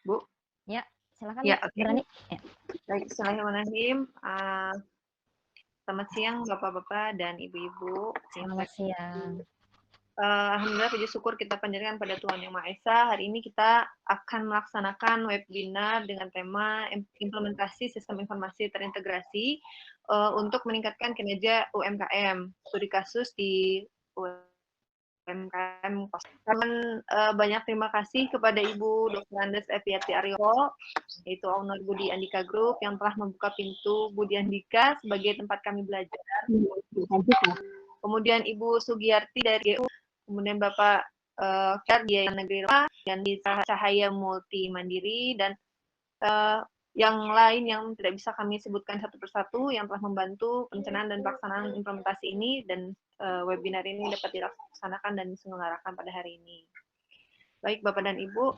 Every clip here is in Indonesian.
Bu? Ya, silakan Ya, Bu, oke. Berani. Ya. Baik, Bismillahirrahmanirrahim. Selamat siang Bapak-bapak dan Ibu-ibu. Selamat siang. Alhamdulillah puji syukur kita panjatkan pada Tuhan Yang Maha Esa. Hari ini kita akan melaksanakan webinar dengan tema implementasi sistem informasi terintegrasi untuk meningkatkan kinerja UMKM. Studi kasus di UMKM. Banyak terima kasih kepada Ibu Dr. Andes Eviati Aryoko, yaitu owner Budi Andika Group yang telah membuka pintu Budi Andika sebagai tempat kami belajar. Kemudian Ibu Sugiyarti dari GU, kemudian Bapak Biaya Negeri dan di Cahaya Multi Mandiri, dan yang lain yang tidak bisa kami sebutkan satu persatu yang telah membantu perencanaan dan pelaksanaan implementasi ini, dan webinar ini dapat dilaksanakan dan diselenggarakan pada hari ini. Baik, Bapak dan Ibu.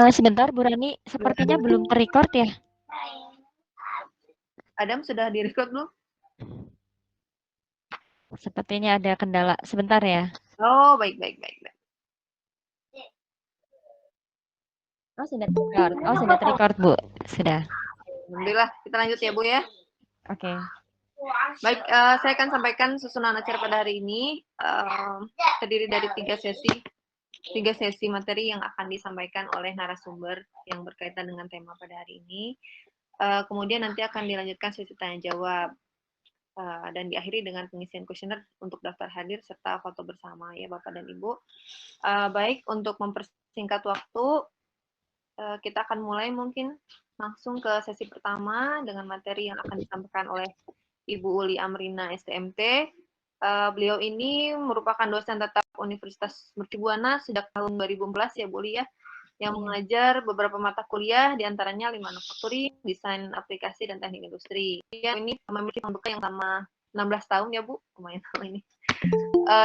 Sebentar, Bu Rani, sepertinya belum terrecord ya? Adam, sudah direkod belum? Sepertinya ada kendala. Sebentar ya. Oh, baik. Oh, sudah terrecord. Oh, sudah terrecord, Bu. Sudah. Alhamdulillah, kita lanjut ya, Bu ya. Oke. Baik, saya akan sampaikan susunan acara pada hari ini. Terdiri dari 3 sesi materi yang akan disampaikan oleh narasumber yang berkaitan dengan tema pada hari ini. Kemudian nanti akan dilanjutkan sesi tanya jawab dan diakhiri dengan pengisian kuesioner untuk daftar hadir serta foto bersama ya Bapak dan Ibu. Baik, untuk mempersingkat waktu, kita akan mulai mungkin langsung ke sesi pertama dengan materi yang akan disampaikan oleh Ibu Uli Amrina STMT. Beliau ini merupakan dosen tetap Universitas Mercubuana sejak tahun 2014 ya Bu Uli ya, yang mengajar beberapa mata kuliah, diantaranya manufacturing, desain aplikasi, dan teknik industri. Dia ini memiliki pembekal yang sama 16 tahun ya Bu, lumayan lama ini.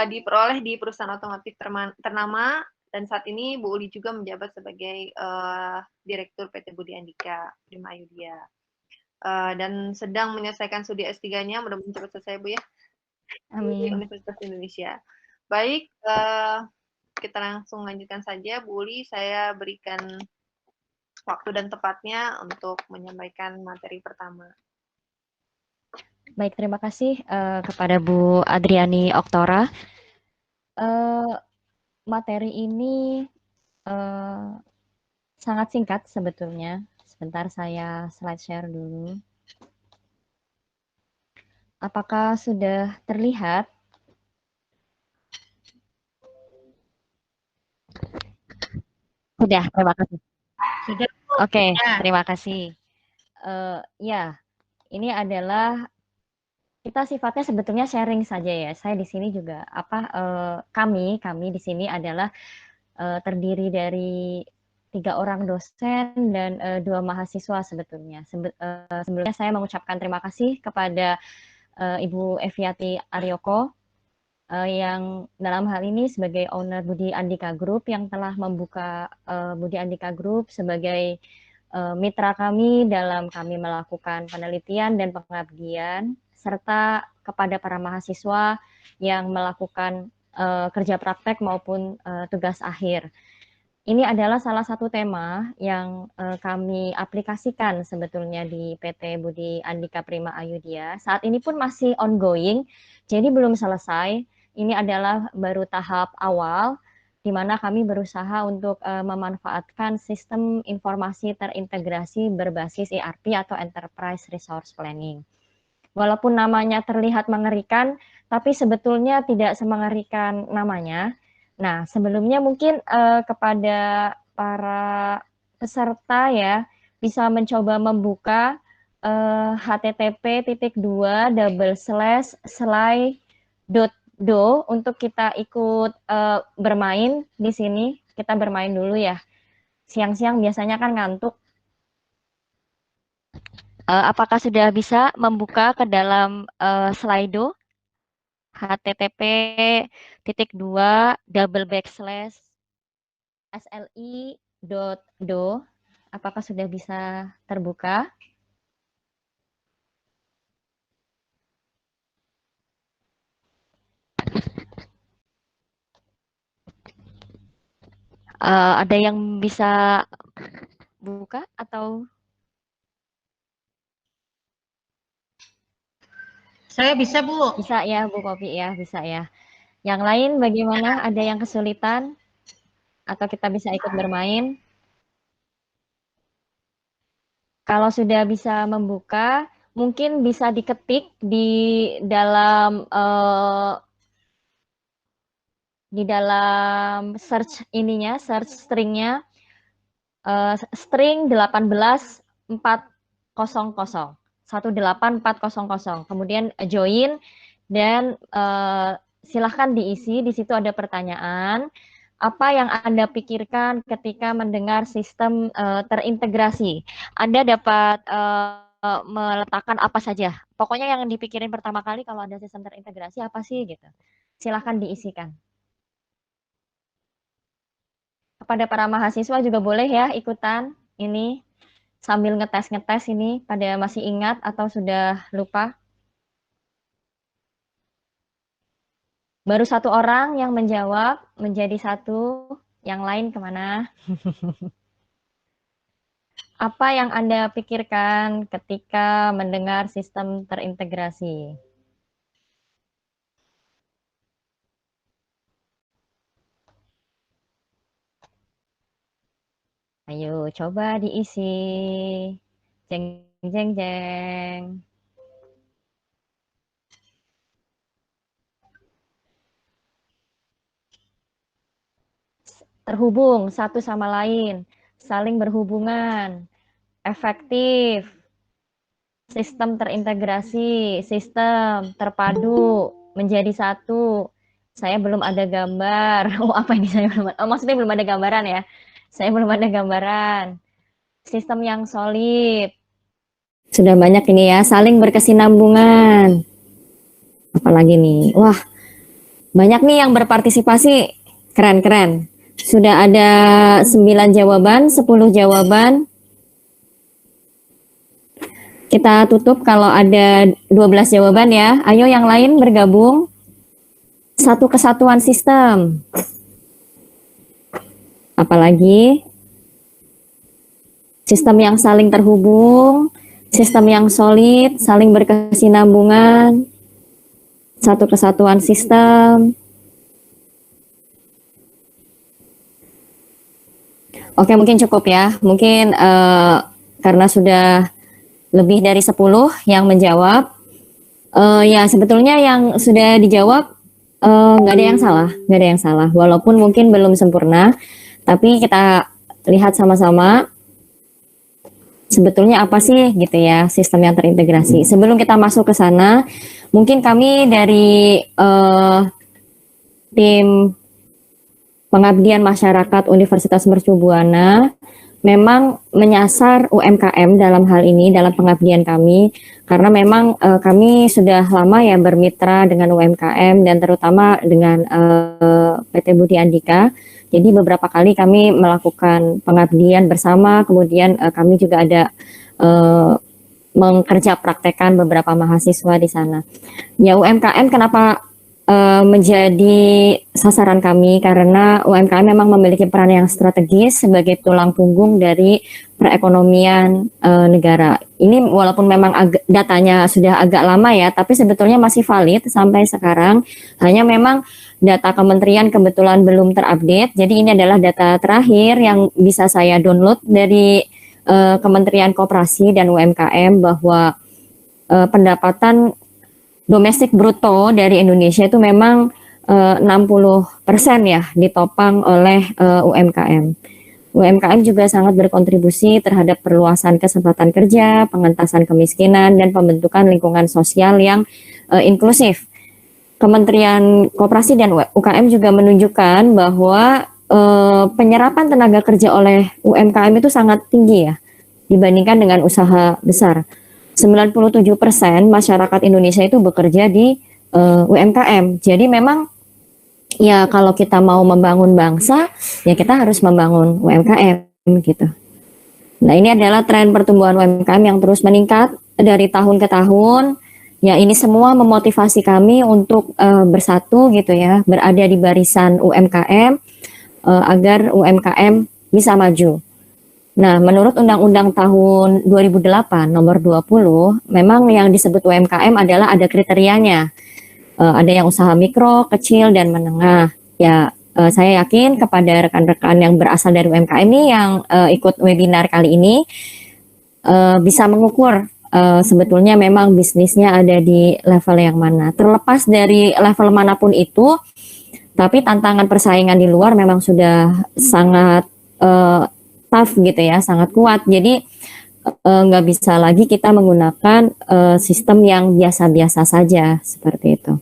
Diperoleh di perusahaan otomotif ternama, dan saat ini Bu Uli juga menjabat sebagai Direktur PT Budi Andika Prima Ayudhya. Dan sedang menyelesaikan studi S3-nya, mudah-mudahan cepat selesai Bu ya, di Universitas Indonesia. Baik, kita langsung lanjutkan saja Bu Uli, saya berikan waktu dan tepatnya untuk menyampaikan materi pertama. Baik, terima kasih kepada Bu Adriani Oktora. Materi ini sangat singkat sebetulnya. Sebentar saya slide share dulu. Apakah sudah terlihat? Sudah, terima kasih. Sudah. Oke, terima kasih. Ya, ini adalah kita sifatnya sebetulnya sharing saja ya. Saya di sini juga kami di sini adalah terdiri dari 3 orang dosen dan 2 mahasiswa sebetulnya. Sebelumnya saya mengucapkan terima kasih kepada Ibu Eviati Aryoko yang dalam hal ini sebagai owner Budi Andika Group yang telah membuka Budi Andika Group sebagai mitra kami dalam kami melakukan penelitian dan pengabdian, serta kepada para mahasiswa yang melakukan kerja praktek maupun tugas akhir. Ini adalah salah satu tema yang kami aplikasikan sebetulnya di PT Budi Andika Prima Ayudhya. Saat ini pun masih ongoing, jadi belum selesai. Ini adalah baru tahap awal, di mana kami berusaha untuk memanfaatkan sistem informasi terintegrasi berbasis ERP atau Enterprise Resource Planning. Walaupun namanya terlihat mengerikan, tapi sebetulnya tidak semengerikan namanya. Nah, sebelumnya mungkin kepada para peserta ya, bisa mencoba membuka http://slide.do untuk kita ikut bermain di sini. Kita bermain dulu ya. Siang-siang biasanya kan ngantuk. Apakah sudah bisa membuka ke dalam Slido? http://sli.do. Apakah sudah bisa terbuka? Ada yang bisa buka atau? Saya bisa, Bu. Bisa ya, Bu Kopi ya, bisa ya. Yang lain bagaimana? Ada yang kesulitan? Atau kita bisa ikut bermain? Kalau sudah bisa membuka, mungkin bisa diketik dalam di dalam search ininya, search stringnya, string 18400, 18400. Kemudian join dan silahkan diisi. Di situ ada pertanyaan. Apa yang Anda pikirkan ketika mendengar sistem terintegrasi? Anda dapat meletakkan apa saja. Pokoknya yang dipikirin pertama kali kalau ada sistem terintegrasi apa sih gitu. Silahkan diisikan. Kepada para mahasiswa juga boleh ya ikutan ini sambil ngetes-ngetes ini pada masih ingat atau sudah lupa. Baru satu orang yang menjawab menjadi satu, yang lain kemana? Apa yang Anda pikirkan ketika mendengar sistem terintegrasi? Ayo coba diisi. Jeng jeng jeng. Terhubung satu sama lain, saling berhubungan, efektif, sistem terintegrasi, sistem terpadu, menjadi satu. Saya belum ada gambar. Oh, apa ini saya belum? Oh, maksudnya belum ada gambaran ya? Saya belum ada gambaran. Sistem yang solid. Sudah banyak ini ya, saling berkesinambungan. Apalagi nih? Wah, banyak nih yang berpartisipasi. Keren-keren. Sudah ada 9 jawaban, 10 jawaban. Kita tutup kalau ada 12 jawaban ya. Ayo yang lain bergabung. Satu kesatuan sistem. Apalagi? Sistem yang saling terhubung, sistem yang solid, saling berkesinambungan, satu kesatuan sistem. Oke, mungkin cukup ya. Mungkin karena sudah lebih dari 10 yang menjawab. Ya, sebetulnya yang sudah dijawab nggak ada yang salah, nggak ada yang salah. Walaupun mungkin belum sempurna, tapi kita lihat sama-sama sebetulnya apa sih gitu ya sistem yang terintegrasi. Sebelum kita masuk ke sana, mungkin kami dari tim Pengabdian Masyarakat Universitas Mercu Buana memang menyasar UMKM dalam hal ini, dalam pengabdian kami, karena memang kami sudah lama ya bermitra dengan UMKM dan terutama dengan PT Budi Andika. Jadi beberapa kali kami melakukan pengabdian bersama, kemudian kami juga ada mengerja praktekan beberapa mahasiswa di sana. Ya, UMKM kenapa menjadi sasaran kami, karena UMKM memang memiliki peran yang strategis sebagai tulang punggung dari perekonomian negara. Ini walaupun memang datanya sudah agak lama ya, tapi sebetulnya masih valid sampai sekarang. Hanya memang data kementerian kebetulan belum terupdate. Jadi ini adalah data terakhir yang bisa saya download dari Kementerian Koperasi dan UMKM bahwa pendapatan domestik bruto dari Indonesia itu memang 60% ya ditopang oleh UMKM. UMKM juga sangat berkontribusi terhadap perluasan kesempatan kerja, pengentasan kemiskinan, dan pembentukan lingkungan sosial yang inklusif. Kementerian Koperasi dan UKM juga menunjukkan bahwa penyerapan tenaga kerja oleh UMKM itu sangat tinggi ya dibandingkan dengan usaha besar. 97% masyarakat Indonesia itu bekerja di UMKM. Jadi memang ya kalau kita mau membangun bangsa, ya kita harus membangun UMKM gitu. Nah, ini adalah tren pertumbuhan UMKM yang terus meningkat dari tahun ke tahun. Ya, ini semua memotivasi kami untuk bersatu gitu ya, berada di barisan UMKM, agar UMKM bisa maju. Nah, menurut Undang-Undang tahun 2008 nomor 20, memang yang disebut UMKM adalah ada kriterianya. Ada yang usaha mikro, kecil, dan menengah. Ya, saya yakin kepada rekan-rekan yang berasal dari UMKM ini yang ikut webinar kali ini bisa mengukur sebetulnya memang bisnisnya ada di level yang mana. Terlepas dari level manapun itu, tapi tantangan persaingan di luar memang sudah sangat tough gitu ya, sangat kuat. Jadi nggak bisa lagi kita menggunakan sistem yang biasa-biasa saja seperti itu.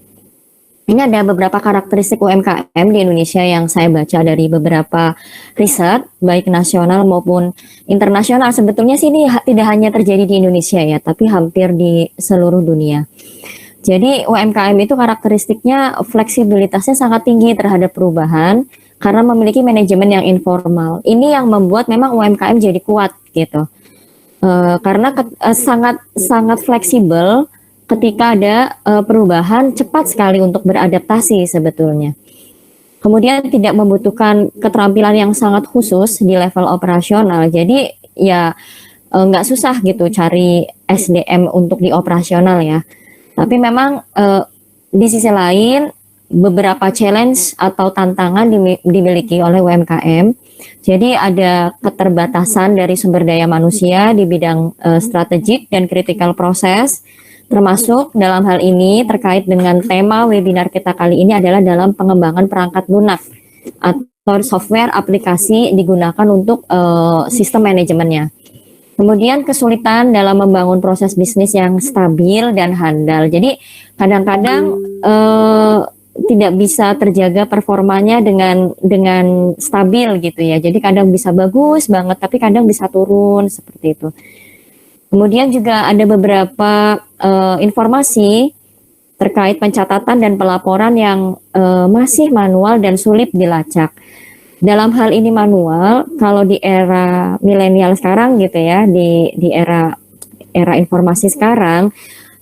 Ini ada beberapa karakteristik UMKM di Indonesia yang saya baca dari beberapa riset, baik nasional maupun internasional. Sebetulnya sih ini tidak hanya terjadi di Indonesia ya, tapi hampir di seluruh dunia. Jadi UMKM itu karakteristiknya fleksibilitasnya sangat tinggi terhadap perubahan karena memiliki manajemen yang informal. Ini yang membuat memang UMKM jadi kuat gitu. Karena sangat fleksibel ketika ada perubahan, cepat sekali untuk beradaptasi sebetulnya. Kemudian tidak membutuhkan keterampilan yang sangat khusus di level operasional. Jadi ya nggak susah gitu cari SDM untuk di operasional ya. Tapi memang di sisi lain beberapa challenge atau tantangan dimiliki oleh UMKM. Jadi ada keterbatasan dari sumber daya manusia di bidang strategik dan critical process, termasuk dalam hal ini terkait dengan tema webinar kita kali ini adalah dalam pengembangan perangkat lunak atau software aplikasi digunakan untuk sistem manajemennya. Kemudian kesulitan dalam membangun proses bisnis yang stabil dan handal. Jadi kadang-kadang tidak bisa terjaga performanya dengan stabil gitu ya. Jadi kadang bisa bagus banget, tapi kadang bisa turun seperti itu. Kemudian juga ada beberapa informasi terkait pencatatan dan pelaporan yang masih manual dan sulit dilacak. Dalam hal ini manual, kalau di era milenial sekarang gitu ya, di era informasi sekarang,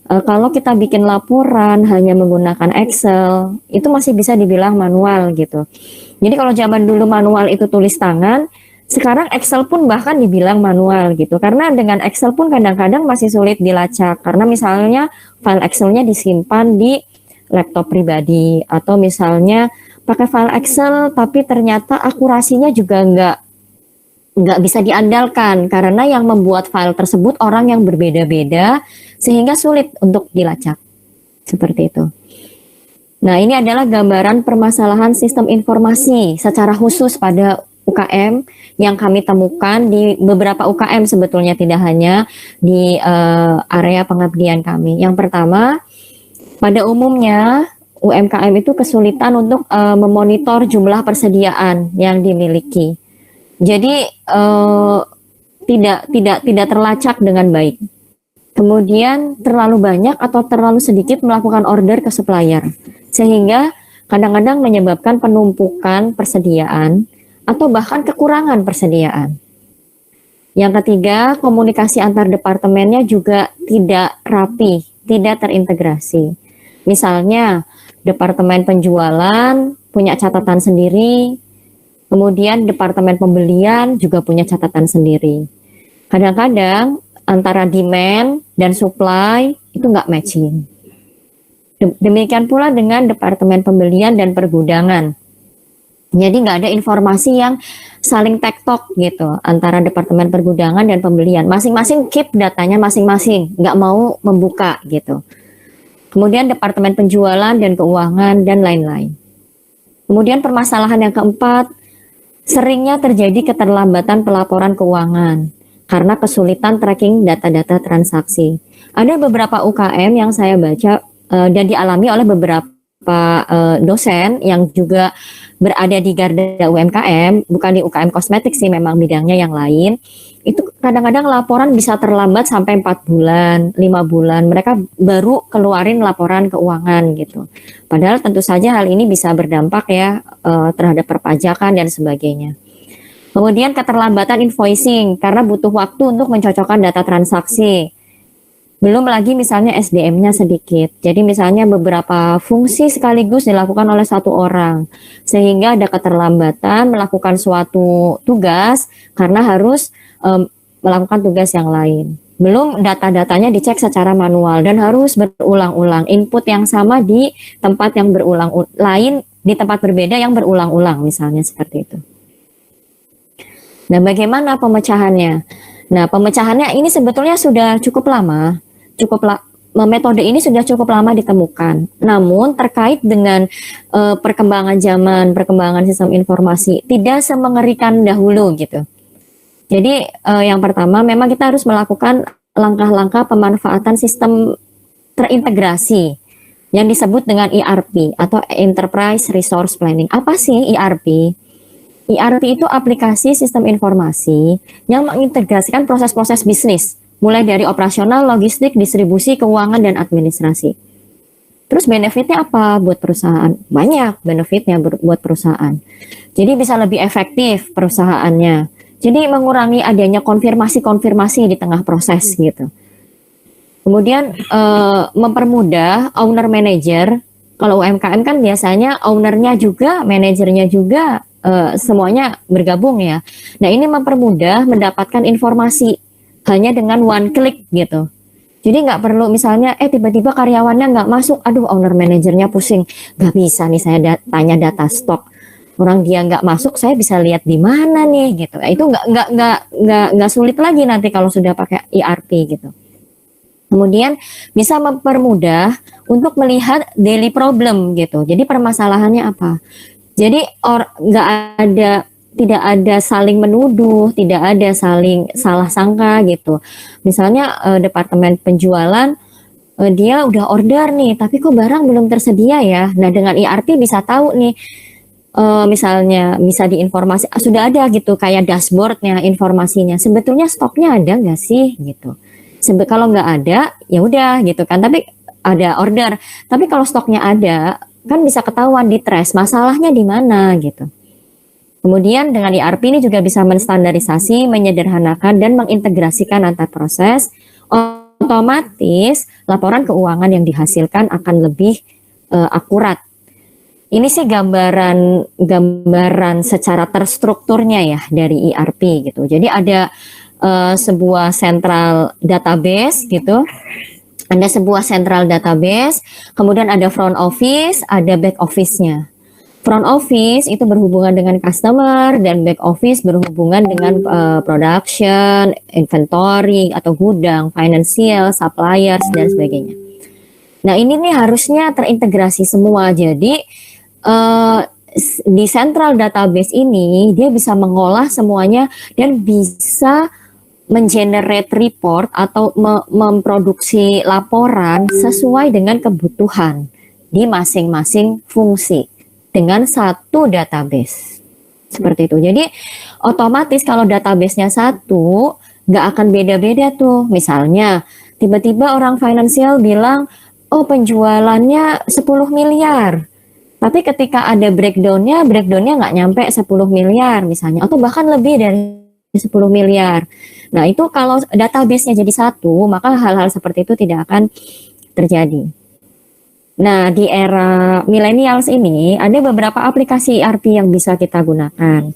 kalau kita bikin laporan hanya menggunakan Excel, itu masih bisa dibilang manual gitu. Jadi kalau zaman dulu manual itu tulis tangan, sekarang Excel pun bahkan dibilang manual gitu. Karena dengan Excel pun kadang-kadang masih sulit dilacak. Karena misalnya file Excel-nya disimpan di laptop pribadi. Atau misalnya pakai file Excel tapi ternyata akurasinya juga nggak bisa diandalkan. Karena yang membuat file tersebut orang yang berbeda-beda sehingga sulit untuk dilacak. Seperti itu. Nah, ini adalah gambaran permasalahan sistem informasi secara khusus pada UKM yang kami temukan di beberapa UKM sebetulnya, tidak hanya di area pengabdian kami. Yang pertama, pada umumnya UMKM itu kesulitan untuk memonitor jumlah persediaan yang dimiliki. Jadi tidak terlacak dengan baik. Kemudian terlalu banyak atau terlalu sedikit melakukan order ke supplier, sehingga kadang-kadang menyebabkan penumpukan persediaan atau bahkan kekurangan persediaan. Yang ketiga, komunikasi antar departemennya juga tidak rapi, tidak terintegrasi. Misalnya, departemen penjualan punya catatan sendiri, kemudian departemen pembelian juga punya catatan sendiri. Kadang-kadang antara demand dan supply itu nggak matching. Demikian pula dengan departemen pembelian dan pergudangan. Jadi nggak ada informasi yang saling tektok gitu antara departemen pergudangan dan pembelian. Masing-masing keep datanya masing-masing, nggak mau membuka gitu. Kemudian departemen penjualan dan keuangan dan lain-lain. Kemudian permasalahan yang keempat, seringnya terjadi keterlambatan pelaporan keuangan karena kesulitan tracking data-data transaksi. Ada beberapa UKM yang saya baca dan dialami oleh beberapa dosen yang juga berada di garda UMKM, bukan di UKM kosmetik sih, memang bidangnya yang lain. Itu kadang-kadang laporan bisa terlambat sampai 4 bulan, 5 bulan. Mereka baru keluarin laporan keuangan gitu. Padahal tentu saja hal ini bisa berdampak ya terhadap perpajakan dan sebagainya. Kemudian keterlambatan invoicing karena butuh waktu untuk mencocokkan data transaksi. Belum lagi misalnya SDM-nya sedikit. Jadi misalnya beberapa fungsi sekaligus dilakukan oleh satu orang, sehingga ada keterlambatan melakukan suatu tugas karena harus melakukan tugas yang lain. Belum data-datanya dicek secara manual dan harus berulang-ulang. Input yang sama di tempat yang lain di tempat berbeda yang berulang-ulang, misalnya seperti itu. Nah, bagaimana pemecahannya? Nah, pemecahannya ini sebetulnya sudah cukup lama, metode ini sudah cukup lama ditemukan. Namun terkait dengan perkembangan zaman, perkembangan sistem informasi tidak semengerikan dahulu gitu. Jadi yang pertama memang kita harus melakukan langkah-langkah pemanfaatan sistem terintegrasi yang disebut dengan ERP atau Enterprise Resource Planning. Apa sih ERP? ERP itu aplikasi sistem informasi yang mengintegrasikan proses-proses bisnis, mulai dari operasional, logistik, distribusi, keuangan, dan administrasi. Terus benefitnya apa buat perusahaan? Banyak benefitnya buat perusahaan. Jadi bisa lebih efektif perusahaannya. Jadi mengurangi adanya konfirmasi-konfirmasi di tengah proses gitu. Kemudian mempermudah owner manager. Kalau UMKM kan biasanya ownernya juga, manajernya juga, semuanya bergabung ya. Nah, ini mempermudah mendapatkan informasi hanya dengan one click gitu. Jadi nggak perlu misalnya tiba-tiba karyawannya nggak masuk, aduh owner manajernya pusing, nggak bisa nih saya tanya data stok, orang dia nggak masuk, saya bisa lihat di mana nih gitu. Itu nggak sulit lagi nanti kalau sudah pakai ERP gitu. Kemudian bisa mempermudah untuk melihat daily problem gitu. Jadi permasalahannya apa? Jadi tidak ada saling menuduh, tidak ada saling salah sangka gitu. Misalnya departemen penjualan dia udah order nih, tapi kok barang belum tersedia ya. Nah, dengan ERP bisa tahu nih, misalnya bisa diinformasi sudah ada gitu kayak dashboardnya, informasinya. Sebetulnya stoknya ada nggak sih gitu. Kalau nggak ada ya udah gitu kan. Tapi ada order. Tapi kalau stoknya ada kan bisa ketahuan di trace masalahnya di mana gitu. Kemudian dengan ERP ini juga bisa menstandarisasi, menyederhanakan dan mengintegrasikan antar proses. Otomatis laporan keuangan yang dihasilkan akan lebih akurat. Ini sih gambaran secara terstrukturnya ya dari ERP gitu. Jadi ada sebuah central database gitu. Ada sebuah central database, kemudian ada front office, ada back office-nya. Front office itu berhubungan dengan customer dan back office berhubungan dengan production, inventory atau gudang, financial, suppliers dan sebagainya. Nah, ini nih harusnya terintegrasi semua. Jadi di central database ini dia bisa mengolah semuanya dan bisa mengenerate report atau memproduksi laporan sesuai dengan kebutuhan di masing-masing fungsi dengan satu database. Seperti itu. Jadi otomatis kalau database-nya satu, nggak akan beda-beda tuh. Misalnya tiba-tiba orang financial bilang, oh penjualannya 10 miliar. Tapi ketika ada breakdown-nya nggak nyampe 10 miliar misalnya. Atau bahkan lebih dari 10 miliar. Nah, itu kalau database-nya jadi satu, maka hal-hal seperti itu tidak akan terjadi. Nah, di era millennials ini, ada beberapa aplikasi ERP yang bisa kita gunakan.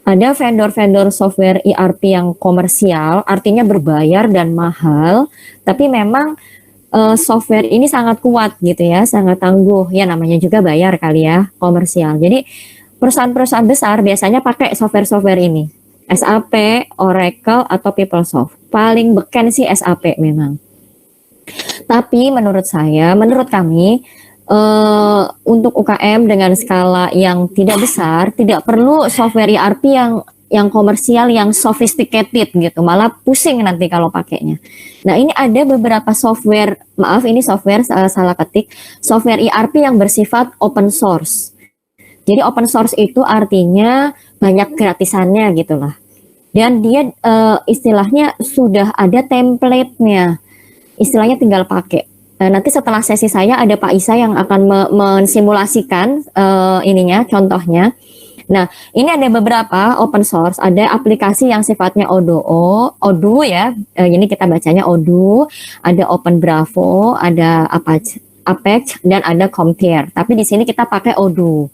Ada vendor-vendor software ERP yang komersial, artinya berbayar dan mahal, tapi memang software ini sangat kuat gitu ya, sangat tangguh. Ya, namanya juga bayar kali ya, komersial. Jadi, perusahaan-perusahaan besar biasanya pakai software-software ini. SAP, Oracle, atau PeopleSoft. Paling beken sih SAP memang. Tapi menurut kami, untuk UKM dengan skala yang tidak besar, tidak perlu software ERP yang komersial, yang sophisticated gitu. Malah pusing nanti kalau pakainya. Nah, ini ada beberapa software, ini software salah ketik, software ERP yang bersifat open source. Jadi open source itu artinya banyak gratisannya gitulah. Dan dia istilahnya sudah ada template-nya. Istilahnya tinggal pakai. Nanti setelah sesi saya ada Pak Isa yang akan mensimulasikan contohnya. Nah, ini ada beberapa open source, ada aplikasi yang sifatnya Odoo ya, ini kita bacanya Odoo, ada Open Bravo, ada Apex, dan ada Compare. Tapi di sini kita pakai Odoo.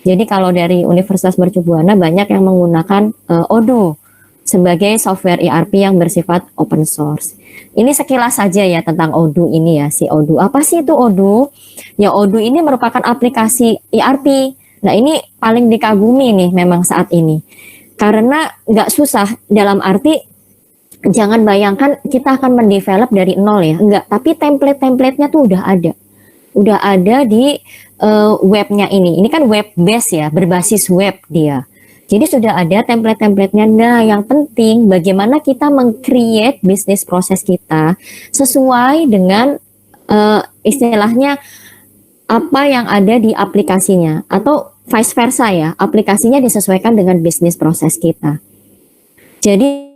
Jadi kalau dari Universitas Mercu Buana banyak yang menggunakan Odoo sebagai software ERP yang bersifat open source. Ini sekilas saja ya tentang Odoo ini ya, si Odoo. Apa sih itu Odoo? Ya Odoo ini merupakan aplikasi ERP. Nah ini paling dikagumi nih memang saat ini. Karena nggak susah dalam arti jangan bayangkan kita akan mendevelop dari nol ya. Enggak, tapi template-templatenya tuh udah ada. Udah ada di webnya ini. Ini kan web based ya, berbasis web dia. Jadi sudah ada template-templatenya. Nah yang penting bagaimana kita meng-create bisnis proses kita sesuai dengan istilahnya apa yang ada di aplikasinya atau vice versa ya, aplikasinya disesuaikan dengan bisnis proses kita. Jadi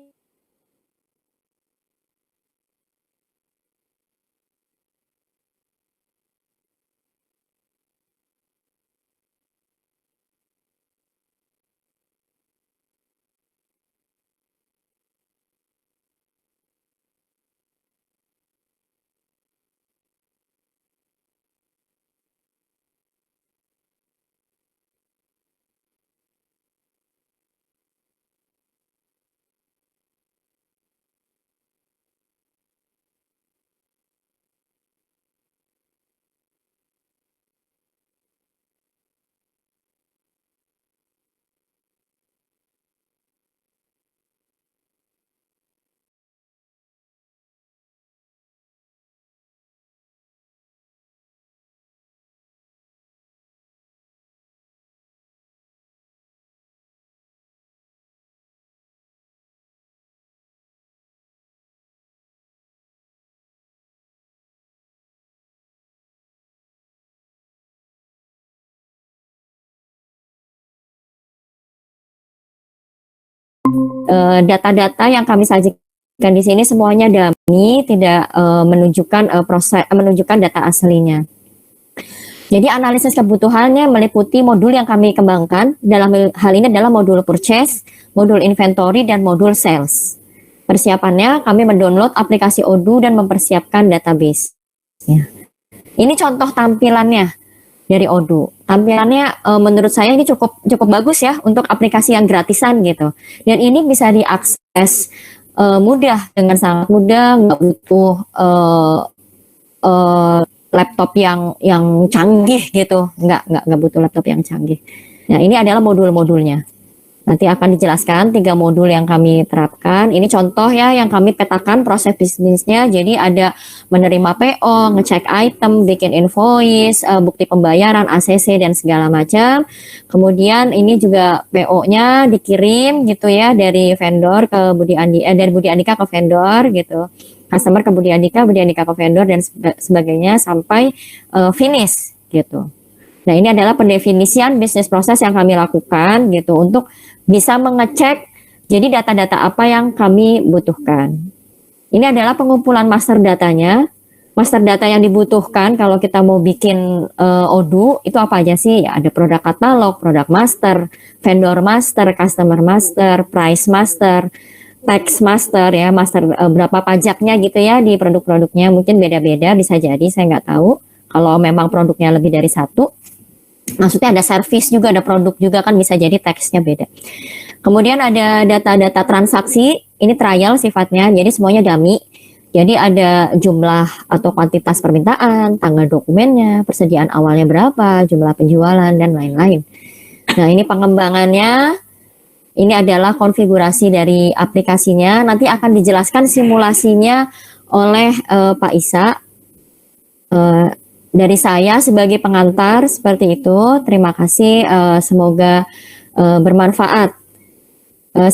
data-data yang kami sajikan di sini semuanya dummy, tidak menunjukkan data aslinya. Jadi analisis kebutuhannya meliputi modul yang kami kembangkan. Dalam hal ini adalah modul purchase, modul inventory, dan modul sales. Persiapannya kami mendownload aplikasi Odoo dan mempersiapkan database. Ya. Ini contoh tampilannya dari Odoo. Tampilannya menurut saya ini cukup bagus ya untuk aplikasi yang gratisan gitu. Dan ini bisa diakses mudah, dengan sangat mudah, nggak butuh laptop yang canggih gitu, nggak butuh laptop yang canggih. Nah ini adalah modul-modulnya. Nanti akan dijelaskan 3 modul yang kami terapkan. Ini contoh ya yang kami petakan proses bisnisnya. Jadi ada menerima PO, ngecek item, bikin invoice, bukti pembayaran, ACC dan segala macam. Kemudian ini juga PO-nya dikirim gitu ya dari vendor ke dari Budi Andika ke vendor gitu. Customer ke Budi Andika ke vendor dan sebagainya sampai finish gitu. Nah ini adalah pendefinisian bisnis proses yang kami lakukan gitu untuk bisa mengecek jadi data-data apa yang kami butuhkan. Ini adalah pengumpulan master datanya. Master data yang dibutuhkan kalau kita mau bikin Odoo itu apa aja sih? Ya, ada produk katalog, produk master, vendor master, customer master, price master, tax master ya, master berapa pajaknya gitu ya di produk-produknya. Mungkin beda-beda, bisa jadi saya nggak tahu. Kalau memang produknya lebih dari satu. Maksudnya ada service juga, ada produk juga kan bisa jadi teksnya beda. Kemudian ada data-data transaksi, ini trial sifatnya, jadi semuanya dummy. Jadi ada jumlah atau kuantitas permintaan, tanggal dokumennya, persediaan awalnya berapa, jumlah penjualan, dan lain-lain. Nah ini pengembangannya, ini adalah konfigurasi dari aplikasinya, nanti akan dijelaskan simulasinya oleh Pak Isa. Dari saya sebagai pengantar seperti itu. Terima kasih, semoga bermanfaat.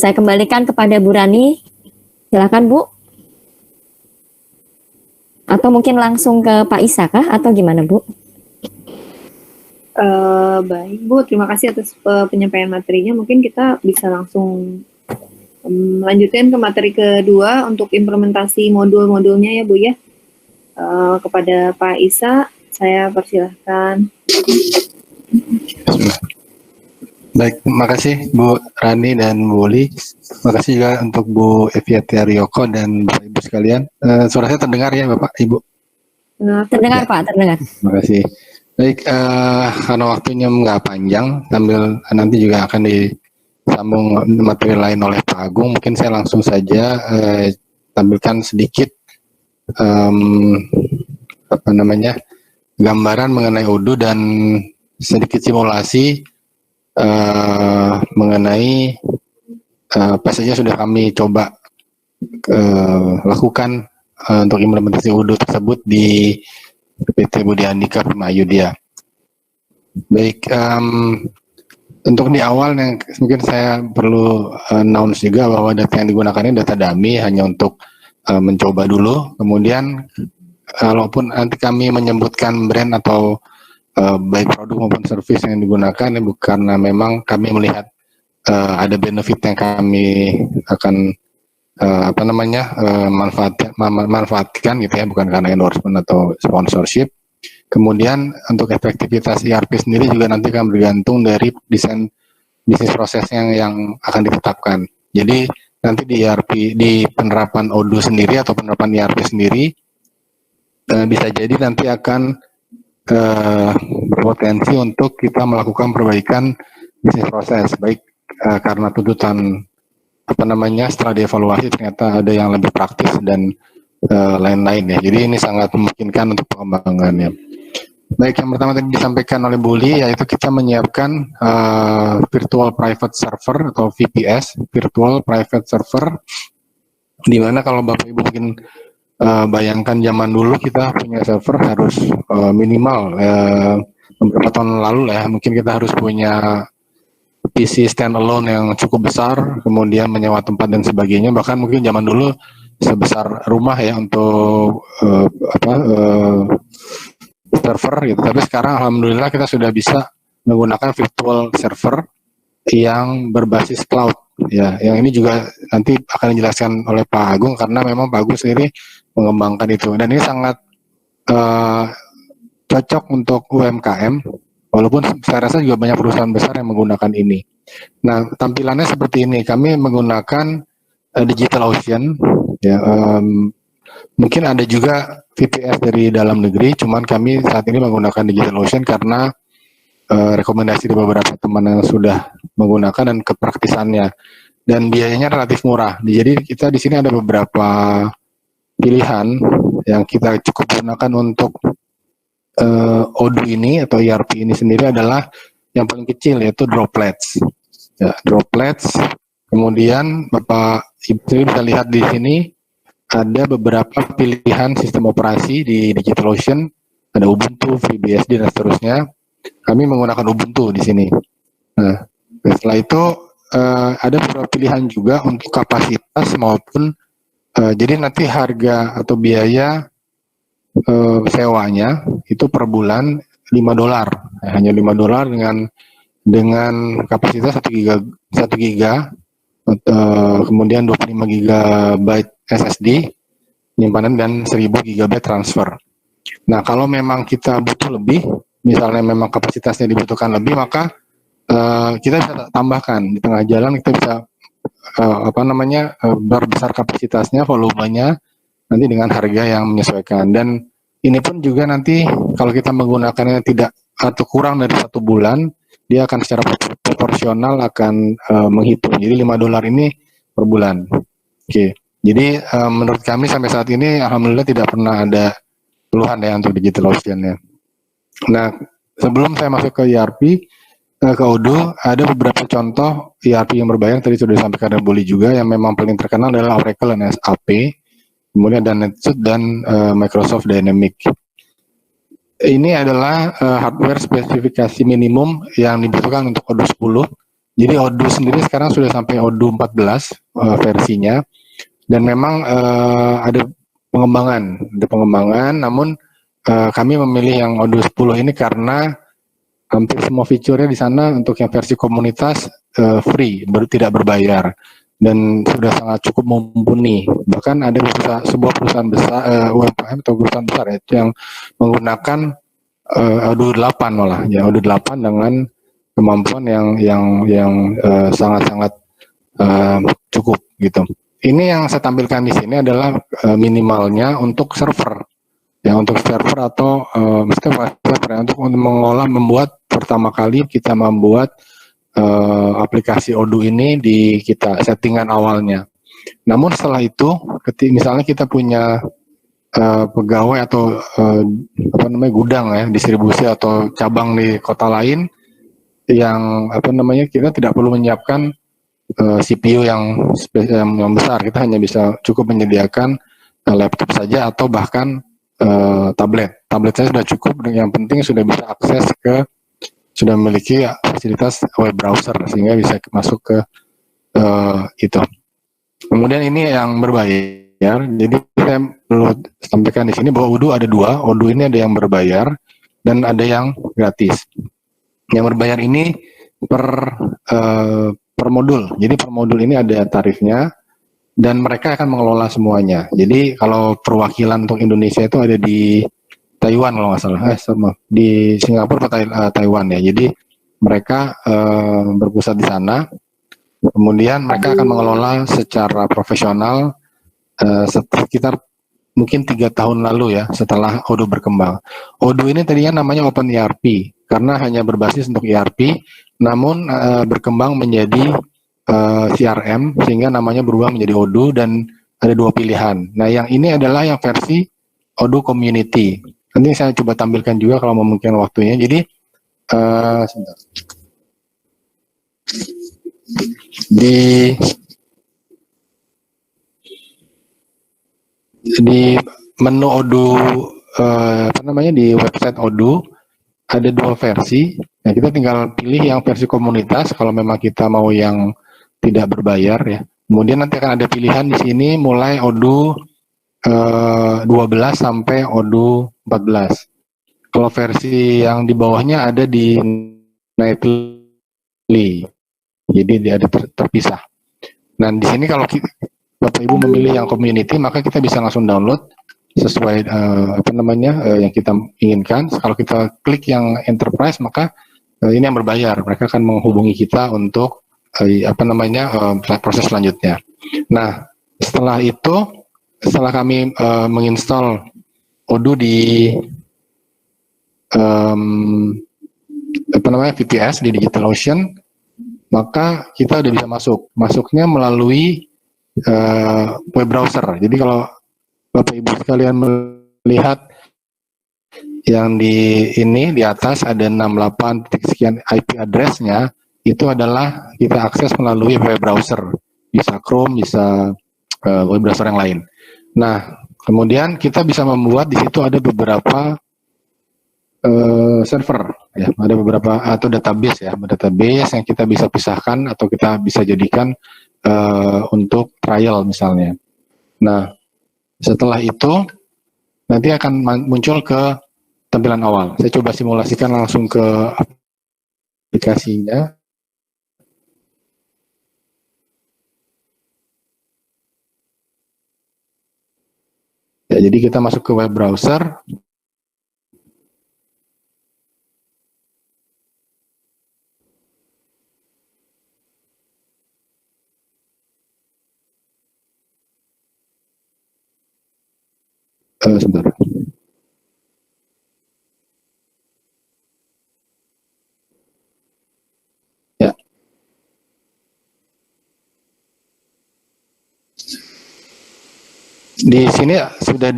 Saya kembalikan kepada Bu Rani. Silakan Bu. Atau mungkin langsung ke Pak Isa kah? Atau gimana Bu? Baik Bu, terima kasih atas penyampaian materinya. Mungkin kita bisa langsung melanjutkan ke materi kedua untuk implementasi modul-modulnya ya Bu ya. Kepada Pak Isa, saya persilahkan. Baik, makasih Bu Rani dan Bu Uli. Makasih juga untuk Bu Eviatia Ryoko dan Bapak Ibu sekalian. Suara saya terdengar ya Bapak Ibu? Terdengar Ya. Pak, terdengar. Makasih. Baik, karena waktunya nggak panjang, sambil nanti juga akan disambung materi lain oleh Pak Agung, mungkin saya langsung saja tampilkan sedikit gambaran mengenai UDU dan sedikit simulasi mengenai apa saja sudah kami coba lakukan untuk implementasi UDU tersebut di PT Budi Andika Prima Ayudhya. Baik, untuk di awal yang mungkin saya perlu announce juga bahwa data yang digunakan ini data dummy hanya untuk mencoba dulu. Kemudian kalaupun nanti kami menyebutkan brand atau baik produk maupun service yang digunakan ya karena memang kami melihat ada benefit yang kami akan manfaatkan gitu ya, bukan karena endorsement atau sponsorship. Kemudian untuk efektivitas ERP sendiri juga nanti akan bergantung dari desain bisnis proses yang akan ditetapkan. Jadi nanti di ERP, di penerapan ODU sendiri atau penerapan ERP sendiri bisa jadi nanti akan berpotensi untuk kita melakukan perbaikan bisnis proses, baik karena tuntutan setelah dievaluasi ternyata ada yang lebih praktis dan lain-lain ya. Jadi ini sangat memungkinkan untuk pengembangannya. Baik, yang pertama tadi disampaikan oleh Bu Li, yaitu kita menyiapkan virtual private server atau VPS, virtual private server, di mana kalau Bapak Ibu mungkin bayangkan zaman dulu kita punya server harus minimal beberapa tahun lalu lah ya, mungkin kita harus punya PC standalone yang cukup besar, kemudian menyewa tempat dan sebagainya, bahkan mungkin zaman dulu sebesar rumah ya untuk server gitu. Tapi sekarang alhamdulillah kita sudah bisa menggunakan virtual server yang berbasis cloud ya. Yang ini juga nanti akan dijelaskan oleh Pak Agung karena memang Pak Agung sendiri mengembangkan itu, dan ini sangat cocok untuk UMKM, walaupun saya rasa juga banyak perusahaan besar yang menggunakan ini. Nah, tampilannya seperti ini. Kami menggunakan DigitalOcean ya. Mungkin ada juga VPS dari dalam negeri, cuman kami saat ini menggunakan DigitalOcean karena rekomendasi dari beberapa teman yang sudah menggunakan dan kepraktisannya, dan biayanya relatif murah. Jadi kita di sini ada beberapa pilihan yang kita cukup gunakan untuk ODU ini atau ERP ini sendiri adalah yang paling kecil, yaitu Droplets. Ya, Droplets. Kemudian Bapak Ibu bisa lihat di sini ada beberapa pilihan sistem operasi di DigitalOcean, ada Ubuntu, FreeBSD dan seterusnya. Kami menggunakan Ubuntu di sini. Nah, setelah itu ada beberapa pilihan juga untuk kapasitas maupun jadi nanti harga atau biaya sewanya itu per bulan $5, hanya $5 dengan kapasitas 1 giga, kemudian 25 GB SSD penyimpanan dan 1000 GB transfer. Nah, kalau memang kita butuh lebih, misalnya memang kapasitasnya dibutuhkan lebih, maka kita bisa tambahkan di tengah jalan, kita bisa berbesar kapasitasnya, volumenya nanti dengan harga yang menyesuaikan. Dan ini pun juga nanti kalau kita menggunakannya tidak atau kurang dari 1 bulan, dia akan secara proporsional akan menghitung. Jadi $5 ini per bulan. Oke. Jadi menurut kami sampai saat ini alhamdulillah tidak pernah ada keluhan ya untuk DigitalOcean ya. Nah, sebelum saya masuk ke ERP, ke ODU, ada beberapa contoh ERP yang berbayar, tadi sudah disampaikan oleh Buli juga, yang memang paling terkenal adalah Oracle dan SAP, kemudian ada NetSuite dan Microsoft Dynamics. Ini adalah hardware spesifikasi minimum yang dibutuhkan untuk ODU 10. Jadi ODU sendiri sekarang sudah sampai ODU 14 versinya, dan memang ada pengembangan, namun kami memilih yang ODU 10 ini karena hampir semua fiturnya di sana untuk yang versi komunitas free, tidak berbayar, dan sudah sangat cukup mumpuni. Bahkan ada sebuah perusahaan besar, UMKM atau perusahaan besar itu yang menggunakan ODU 8 malah, ya ODU 8 dengan kemampuan yang sangat-sangat cukup gitu. Ini yang saya tampilkan di sini adalah minimalnya untuk server, ya untuk server atau untuk mengolah, membuat pertama kali kita membuat aplikasi Odoo ini di kita settingan awalnya. Namun setelah itu, misalnya kita punya pegawai atau gudang ya, distribusi atau cabang di kota lain yang kita tidak perlu menyiapkan CPU yang besar, kita hanya bisa cukup menyediakan laptop saja atau bahkan tablet saya sudah cukup, yang penting sudah bisa akses sudah memiliki fasilitas web browser sehingga bisa masuk ke itu. Kemudian ini yang berbayar, jadi saya perlu sampaikan di sini bahwa Odoo ada dua. Odoo ini ada yang berbayar dan ada yang gratis. Yang berbayar ini per modul. Jadi per modul ini ada tarifnya dan mereka akan mengelola semuanya. Jadi kalau perwakilan untuk Indonesia itu ada di Taiwan kalau nggak salah, di Singapura atau Taiwan ya. Jadi mereka berpusat di sana. Kemudian mereka akan mengelola secara profesional sekitar mungkin 3 tahun lalu ya, setelah Odoo berkembang. Odoo ini tadinya namanya Open ERP karena hanya berbasis untuk ERP, namun berkembang menjadi CRM sehingga namanya berubah menjadi Odoo dan ada dua pilihan. Nah yang ini adalah yang versi Odoo Community. Nanti saya coba tampilkan juga kalau memungkinkan waktunya. Jadi sebentar. Di menu Odoo di website Odoo ada dua versi. Nah, kita tinggal pilih yang versi komunitas kalau memang kita mau yang tidak berbayar ya. Kemudian nanti akan ada pilihan di sini mulai Odoo 12 sampai Odoo 14. Kalau versi yang di bawahnya ada di Nightly. Jadi dia ada terpisah. Nah, di sini kalau Bapak Ibu memilih yang community, maka kita bisa langsung download sesuai yang kita inginkan. Kalau kita klik yang enterprise, maka ini yang berbayar. Mereka akan menghubungi kita untuk proses selanjutnya. Nah, setelah kami menginstal Odoo di VPS di DigitalOcean, maka kita udah bisa masuknya melalui web browser. Jadi kalau Bapak Ibu sekalian melihat yang di atas ada 68 sekian IP address-nya, itu adalah kita akses melalui web browser, bisa Chrome, bisa web browser yang lain. Nah, kemudian kita bisa membuat di situ ada beberapa server ya, ada beberapa atau database yang kita bisa pisahkan atau kita bisa jadikan untuk trial misalnya. Nah, setelah itu nanti akan muncul ke tampilan awal. Saya coba simulasikan langsung ke aplikasinya. Ya, jadi kita masuk ke web browser. Sebentar. Ya. Di sini sudah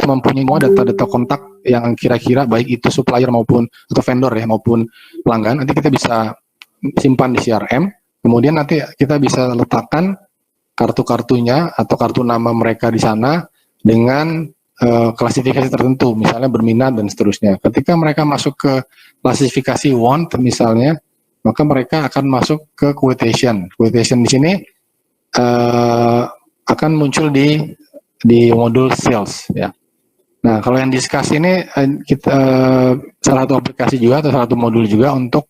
mempunyai semua data-data kontak yang kira-kira baik itu supplier maupun atau vendor ya maupun pelanggan. Nanti kita bisa simpan di CRM. Kemudian nanti kita bisa letakkan kartu-kartunya atau kartu nama mereka di sana dengan klasifikasi tertentu, misalnya berminat dan seterusnya. Ketika mereka masuk ke klasifikasi want misalnya, maka mereka akan masuk ke quotation. Quotation di sini akan muncul di modul sales ya. Nah, kalau yang discuss ini kita salah satu aplikasi juga atau salah satu modul juga untuk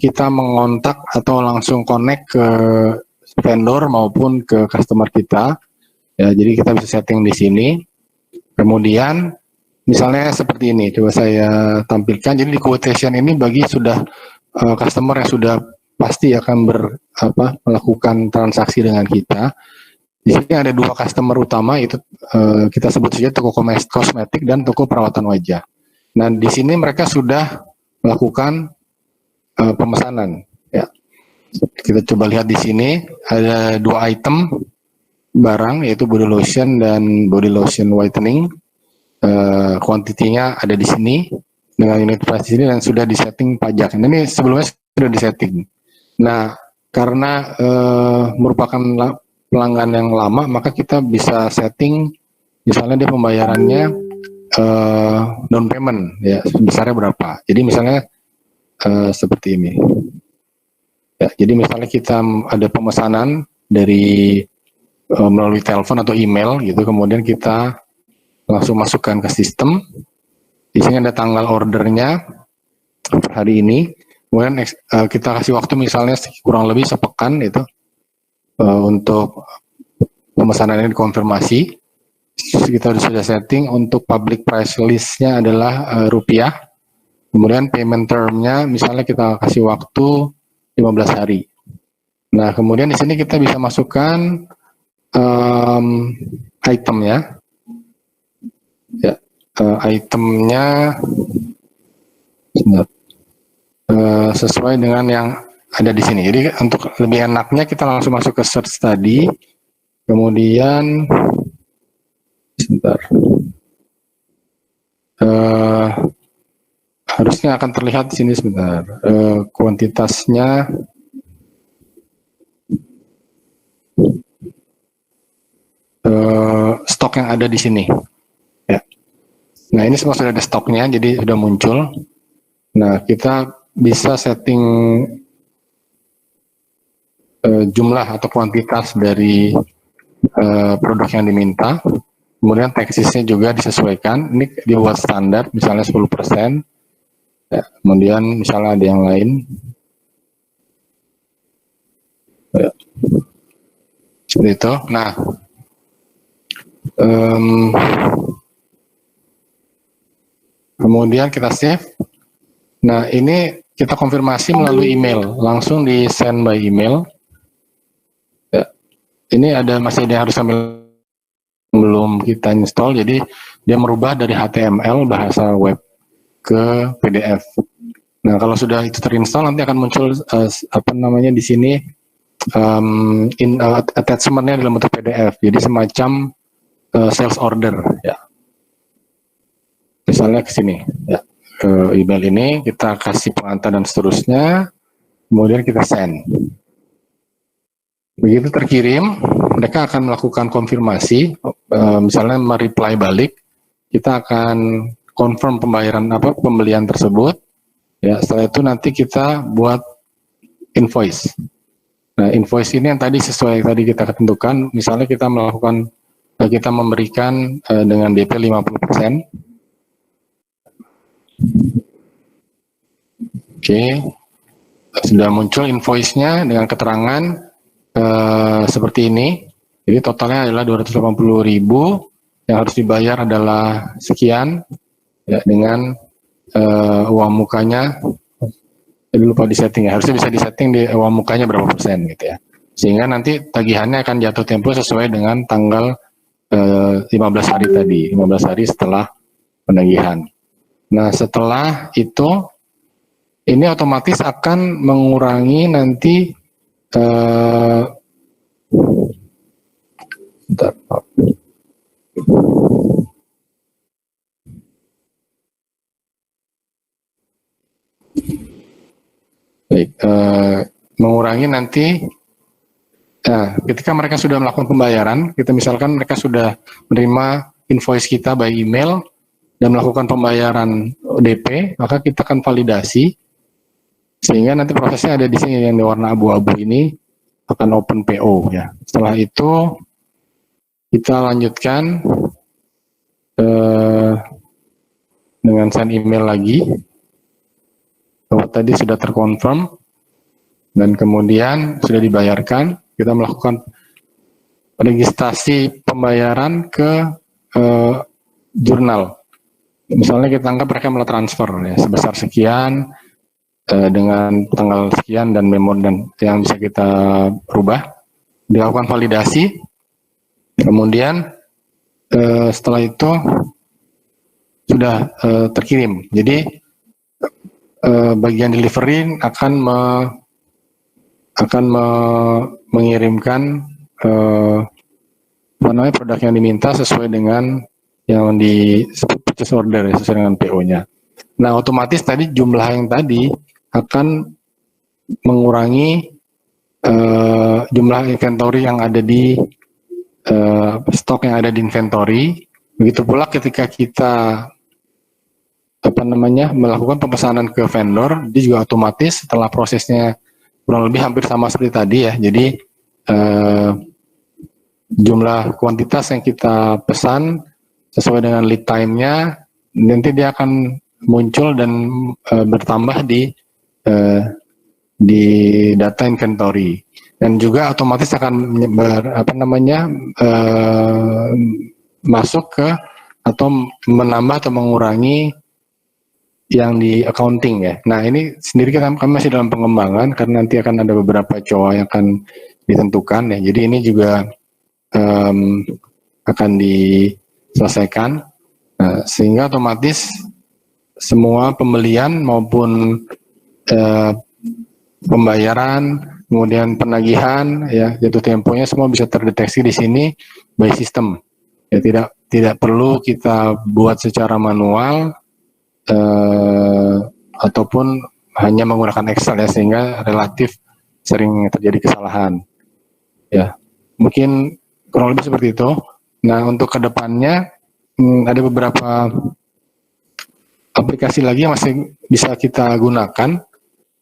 kita mengontak atau langsung connect ke vendor maupun ke customer kita. Ya, jadi kita bisa setting di sini. Kemudian misalnya seperti ini, coba saya tampilkan. Jadi di quotation ini bagi sudah customer yang sudah pasti akan melakukan transaksi dengan kita. Di sini ada 2 customer utama, itu kita sebut saja toko kosmetik dan toko perawatan wajah. Nah, di sini mereka sudah melakukan pemesanan. Ya, kita coba lihat di sini ada 2 item barang, yaitu body lotion dan body lotion whitening. Kuantitinya ada di sini dengan unit price di sini dan sudah disetting pajak. Nah, ini sebelumnya sudah disetting. Nah, karena merupakan pelanggan yang lama, maka kita bisa setting misalnya dia pembayarannya down payment ya besarnya berapa. Jadi misalnya seperti ini. Ya, jadi misalnya kita ada pemesanan dari melalui telepon atau email gitu, kemudian kita langsung masukkan ke sistem. Di sini ada tanggal ordernya per hari ini. Kemudian kita kasih waktu misalnya kurang lebih sepekan itu untuk pemesanan ini dikonfirmasi. Kita sudah setting untuk public price list-nya adalah rupiah. Kemudian payment term-nya misalnya kita kasih waktu 15 hari. Nah, kemudian di sini kita bisa masukkan itemnya. Ya, itemnya sesuai dengan yang ada di sini. Jadi untuk lebih enaknya kita langsung masuk ke search tadi, kemudian sebentar, harusnya akan terlihat di sini sebentar, kuantitasnya. Stok yang ada di sini. Ya. Nah, ini semua sudah ada stoknya, jadi sudah muncul. Nah, kita bisa setting jumlah atau kuantitas dari produk yang diminta. Kemudian teksisnya juga disesuaikan. Ini dibuat standar, misalnya 10%. Ya, kemudian misalnya ada yang lain. Ya. Seperti itu. Nah, kemudian kita save. Nah, ini kita konfirmasi melalui email, langsung di send by email. Ya. Ini masih ada yang harus sambil belum kita install, jadi dia merubah dari HTML bahasa web ke PDF. Nah, kalau sudah itu terinstall, nanti akan muncul di sini attachment-nya dalam bentuk PDF. Jadi semacam sales order, ya. Misalnya ke sini, ya. Ke email ini kita kasih pengantar dan seterusnya, kemudian kita send. Begitu terkirim, mereka akan melakukan konfirmasi, misalnya mereply balik, kita akan confirm pembelian tersebut. Ya, setelah itu nanti kita buat invoice. Nah, invoice ini yang tadi sesuai tadi kita tentukan, misalnya kita memberikan dengan DP 50%. Oke, sudah muncul invoice-nya dengan keterangan seperti ini. Jadi totalnya adalah 280.000, yang harus dibayar adalah sekian, ya, dengan uang mukanya. Jadi lupa disetting ya, harusnya bisa disetting di uang mukanya berapa persen gitu ya. Sehingga nanti tagihannya akan jatuh tempo sesuai dengan tanggal 15 hari tadi, 15 hari setelah penagihan. Nah, setelah itu ini otomatis akan mengurangi nanti mengurangi nanti ketika mereka sudah melakukan pembayaran, kita misalkan mereka sudah menerima invoice kita by email dan melakukan pembayaran DP, maka kita akan validasi sehingga nanti prosesnya ada di sini yang di warna abu-abu ini akan open PO ya. Setelah itu kita lanjutkan dengan send email lagi bahwa tadi sudah terkonfirm dan kemudian sudah dibayarkan. Kita melakukan registrasi pembayaran ke jurnal. misalnya kita anggap mereka melakukan transfer ya, sebesar sekian dengan tanggal sekian dan memori dan yang bisa kita rubah, dilakukan validasi, kemudian setelah itu sudah terkirim. Jadi bagian delivery akan mengirimkan produk yang diminta sesuai dengan yang di purchase order sesuai dengan PO-nya. Nah, otomatis tadi jumlah yang tadi akan mengurangi jumlah inventory yang ada di stok yang ada di inventory. Begitu pula ketika kita melakukan pemesanan ke vendor, dia juga otomatis setelah prosesnya kurang lebih hampir sama seperti tadi ya. Jadi jumlah kuantitas yang kita pesan sesuai dengan lead time-nya, nanti dia akan muncul dan bertambah di data inventory, dan juga otomatis akan masuk ke atau menambah atau mengurangi yang di accounting ya. Nah, ini sendiri kami masih dalam pengembangan karena nanti akan ada beberapa COA yang akan ditentukan ya. Jadi ini juga akan diselesaikan sehingga otomatis semua pembelian maupun pembayaran, kemudian penagihan ya, jatuh temponya semua bisa terdeteksi di sini by system. Ya, tidak perlu kita buat secara manual ataupun hanya menggunakan Excel ya, sehingga relatif sering terjadi kesalahan. Ya, mungkin kurang lebih seperti itu. Nah, untuk kedepannya ada beberapa aplikasi lagi yang masih bisa kita gunakan.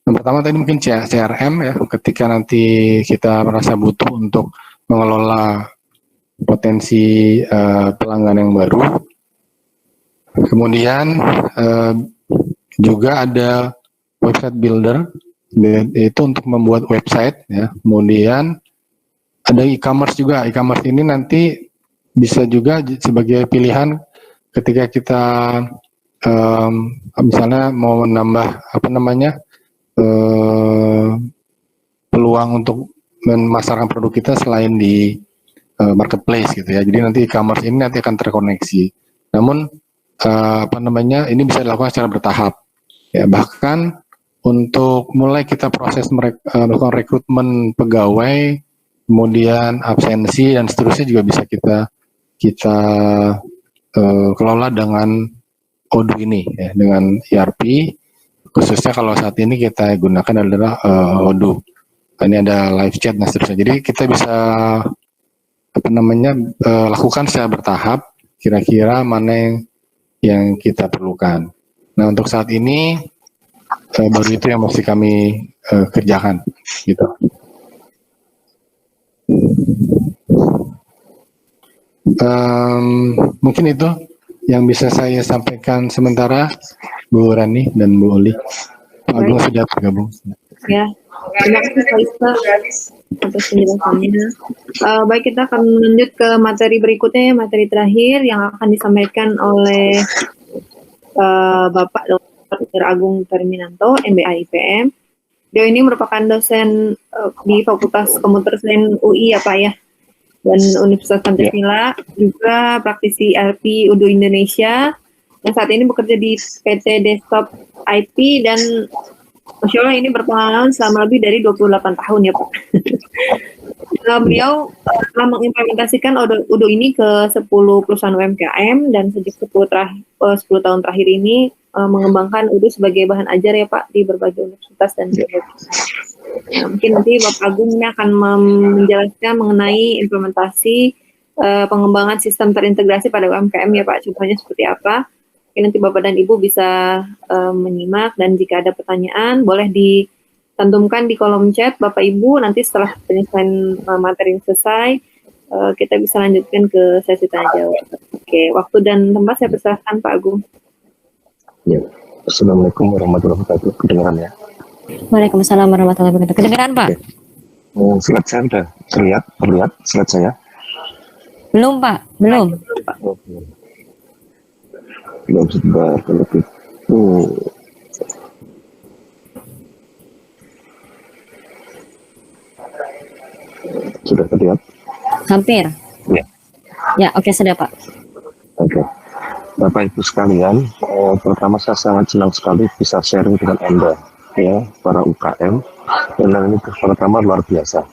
Yang pertama tadi mungkin CRM ya, ketika nanti kita merasa butuh untuk mengelola potensi pelanggan yang baru. Kemudian juga ada website builder, itu untuk membuat website ya. Kemudian ada e-commerce juga. E-commerce ini nanti bisa juga sebagai pilihan ketika kita misalnya mau menambah peluang untuk memasarkan produk kita selain di marketplace gitu ya. Jadi nanti e-commerce ini nanti akan terkoneksi. Namun ini bisa dilakukan secara bertahap. Ya, bahkan untuk mulai kita proses melakukan rekrutmen pegawai, kemudian absensi dan seterusnya juga bisa kita kelola dengan Odoo ini ya, dengan ERP. Khususnya kalau saat ini kita gunakan adalah Odoo. Ini ada live chat dan seterusnya. Jadi kita bisa lakukan secara bertahap, kira-kira mana yang kita perlukan. Nah, untuk saat ini baru itu yang mesti kami kerjakan, gitu. Mungkin itu yang bisa saya sampaikan sementara, Bu Rani dan Bu Oli. Pak Agung sudah bergabung. Ya, terima kasih Pak Ista atas penjelasannya. Baik, kita akan lanjut ke materi berikutnya, materi terakhir yang akan disampaikan oleh Bapak Dr. Agung Terminanto, MBA IPM. Beliau ini merupakan dosen di Fakultas Komputer Sains UI ya Pak ya, dan Universitas Pancasila, juga praktisi ERP Odoo Indonesia, yang saat ini bekerja di PT Desktop IP, dan Masya Allah ini berpengalaman selama lebih dari 28 tahun ya Pak. Beliau telah mengimplementasikan Odoo ini ke 10 perusahaan UMKM, dan sejak 10 tahun terakhir ini mengembangkan Odoo sebagai bahan ajar ya Pak di berbagai universitas dan biologi. Nah, mungkin nanti Bapak Agung ini akan menjelaskan mengenai implementasi pengembangan sistem terintegrasi pada UMKM ya Pak. Contohnya seperti apa? Mungkin nanti Bapak dan Ibu bisa menyimak, dan jika ada pertanyaan boleh dicantumkan di kolom chat Bapak Ibu. Nanti setelah penyelesaian materi selesai, kita bisa lanjutkan ke sesi tanya jawab. Oke, waktu dan tempat saya persilahkan Pak Agung. Ya, Assalamualaikum warahmatullahi wabarakatuh. Kedengaran ya? Waalaikumsalam warahmatullahi wabarakatuh. Kedengaran Pak? Slide saya sudah terlihat slide saya? Belum Pak, belum. Oke. belum sebentar kalau gitu. Sudah terlihat? Hampir. Ya. Ya, oke, sudah Pak. Oke. Bapak Ibu sekalian, pertama saya sangat senang sekali bisa sharing dengan Anda, ya, para UKM. Dan ini pertama luar biasa.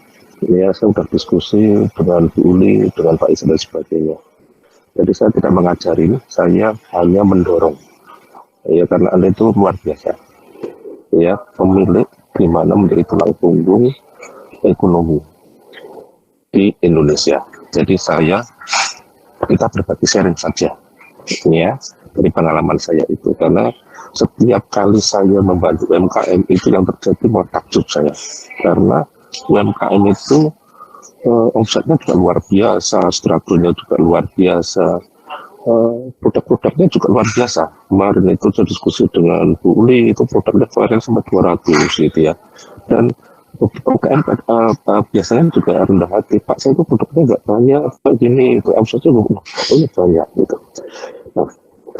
Ya, saya sudah diskusi dengan Bu Uli, dengan Pak Isa dan sebagainya. Jadi saya tidak mengajari, saya hanya mendorong. Ya, karena Anda itu luar biasa. Ya, pemilik gimana menjadi tulang punggung ekonomi di Indonesia. Jadi kita berbagi sharing saja. Ya, dari pengalaman saya itu, karena setiap kali saya membantu UMKM itu yang terjadi mau takjub saya, karena UMKM itu omsetnya juga luar biasa, strukturnya juga luar biasa, produk-produknya juga luar biasa. Kemarin itu saya diskusi dengan Bu Uli, itu produknya varian sampai 200 gitu ya, dan UMKM biasanya juga rendah hati, Pak saya itu produknya nggak banyak, Pak gini, itu omsetnya banyak gitu. Nah,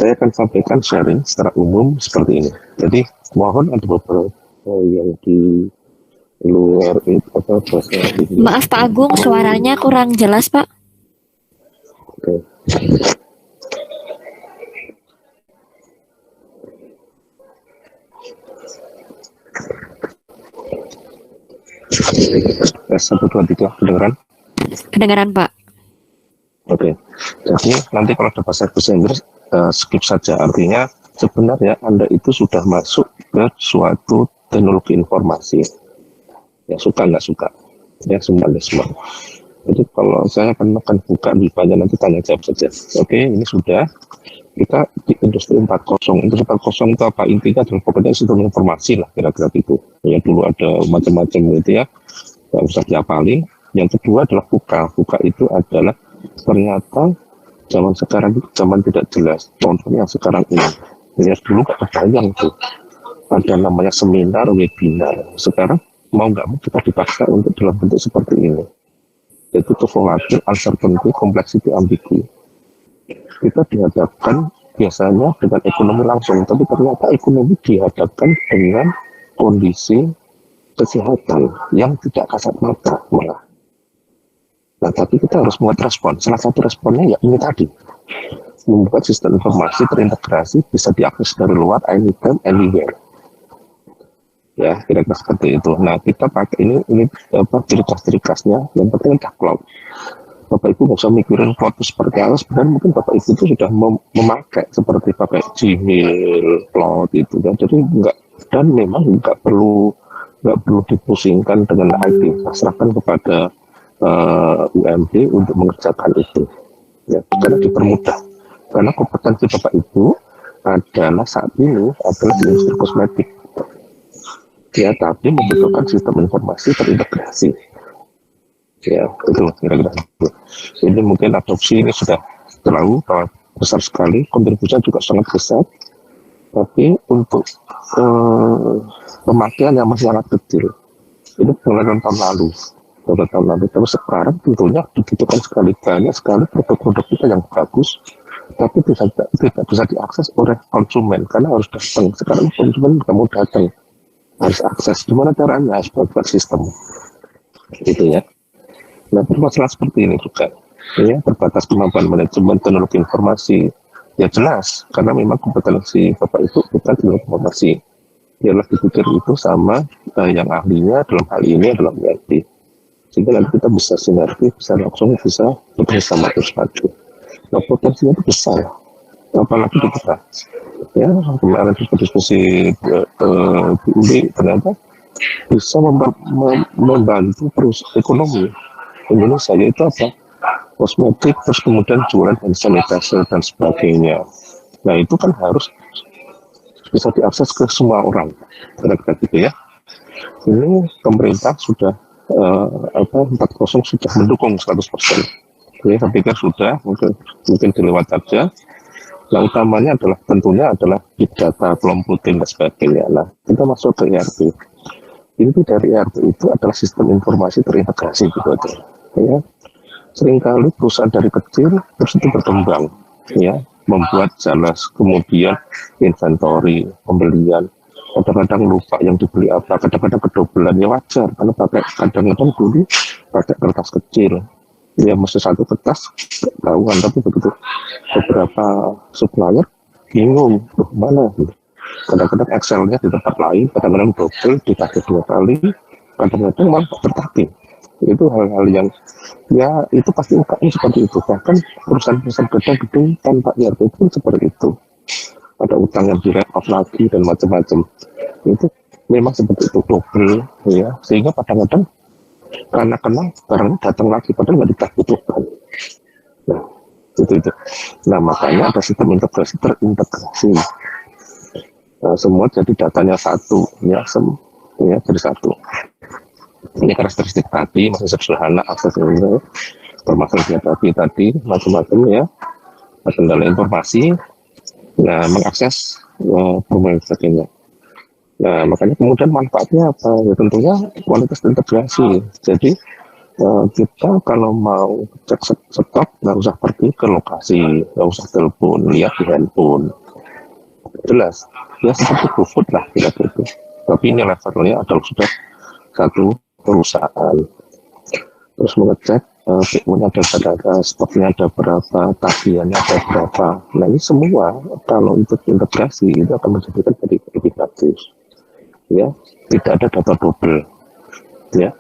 saya akan sampaikan sharing secara umum seperti ini. Jadi mohon ada beberapa yang di luar itu apa bahasa. Maaf Pak Agung, suaranya kurang jelas Pak. Oke. S1, 2, 3, kedengeran? Kedengaran Pak. Oke, jadi nanti kalau ada bahasa Inggris skip saja. Artinya sebenarnya Anda itu sudah masuk ke suatu teknologi informasi. Ya suka nggak suka, ya semua ada semua. Jadi kalau saya akan buka di banyak nanti tanya jawab saja. Oke, ini sudah kita di industri 4.0. Industri 4.0 itu apa intinya? Adalah pokoknya sistem informasi lah kira-kira gitu. Ya dulu ada macam-macam gitu ya. Nggak usah dihafalin. Yang kedua adalah buka. Buka itu adalah ternyata zaman sekarang itu zaman tidak jelas. Contohnya yang sekarang ini. Ya dulu nggak kebayang tuh. Ada namanya seminar, webinar. Sekarang mau nggak mau kita dipaksa untuk dalam bentuk seperti ini. Yaitu volatile, uncertainty, complexity, ambiguity. Kita dihadapkan biasanya dengan ekonomi langsung, tapi ternyata ekonomi dihadapkan dengan kondisi kesehatan yang tidak kasat mata malah. Nah, tapi kita harus membuat respon. Salah satu responnya ya ini tadi, membuat sistem informasi terintegrasi bisa diakses dari luar anytime, anywhere. Ya, kira-kira seperti itu. Nah, kita pakai ini apa ciri khasnya. Yang penting adalah cloud. Bapak Ibu nggak usah mikirin cloud seperti apa. Sebenarnya mungkin Bapak Ibu itu sudah memakai seperti pakai Gmail, cloud itu kan. Jadi dan memang nggak perlu dipusingkan dengan IT. Serahkan kepada UMD untuk mengerjakan itu. Ya, karena dipermudah. Karena kompetensi Bapak Ibu adalah saat ini adalah di industri kosmetik. Ya, tapi membutuhkan sistem informasi terintegrasi. Ya, itu kira-kira. Ini mungkin adopsi ini sudah terlalu besar sekali, kontribusinya juga sangat besar. Tapi untuk pemakaian yang masih sangat kecil, ini mulai tahun lalu. Tapi sekarang tentunya dibutuhkan sekali banyak sekali produk-produk kita yang bagus, tapi tidak bisa diakses oleh konsumen karena harus datang. Sekarang konsumen tidak mau datang, harus akses. Gimana caranya? Harus buat sistem, gitu ya. Nah, permasalahan seperti ini juga, ya, terbatas kemampuan manajemen teknologi informasi, ya jelas, karena memang kompetensi Bapak Ibu bukan teknologi informasi, ialah dipikir itu sama yang ahlinya dalam hal ini adalah IT, sehingga nanti kita bisa sinergi, bisa langsung bisa bekerjasama terus maju. Nah, potensinya itu besar, apalagi di kita, ya kemarin kita diskusi Bu Uli ternyata bisa membantu terus ekonomi Indonesia, yaitu apa? Kosmetik, terus kemudian jualan hand sanitizer dan sebagainya. Nah, itu kan harus bisa diakses ke semua orang, kira-kira gitu ya. Ini pemerintah sudah 4.0 sudah mendukung 100%. Oke, saya pikir sudah, mungkin dilewat saja. Nah, utamanya adalah tentunya adalah big data, computing dan sebagainya. Nah, kita masuk ke ERP. Inti dari ERP itu adalah sistem informasi terintegrasi gitu aja. Ya, seringkali perusahaan dari kecil terus itu berkembang, ya, membuat jelas, kemudian inventory, pembelian, kadang-kadang lupa yang dibeli apa, kadang-kadang kedobelan, ya wajar, karena kadang-kadang dulu pakai kertas kecil, ya mesti satu kertas, tahuan, tapi begitu beberapa supplier bingung, mana gitu. Kadang-kadang Excel-nya di tempat lain, kadang-kadang double, ditarik 2 kali, kadang-kadang malah tertarik. Itu hal-hal yang ya itu pasti UKM seperti itu, bahkan perusahaan-perusahaan gede tanpa ERP pun seperti itu, ada utang yang di write off lagi dan macam-macam. Itu memang seperti itu, double ya, sehingga kadang-kadang karena kenal barang datang lagi padahal nggak dibutuhkan. Nah itu. Nah makanya ada sistem integrasi terintegrasi. Nah, semua jadi datanya satu ya, ya jadi satu. Ini karakteristik tadi masih sederhana, akses ini permasalahan tadi macam-macam ya, kendala informasi, nah mengakses permainan sebagainya. Nah makanya kemudian manfaatnya apa? Ya tentunya kualitas integrasi. Jadi kita kalau mau cek stok nggak usah pergi ke lokasi, nggak usah telepon, lihat di handphone. Jelas, ya seperti GoFood lah kira-kira itu. Tapi ini levelnya adalah sudah satu perusahaan. Terus mengecek PO-nya ada berapa, stoknya ada berapa, tagihannya ada berapa. Nah ini semua kalau itu integrasi itu akan menjadikan jadi lebih bagus. Ya, tidak ada data double. Ya.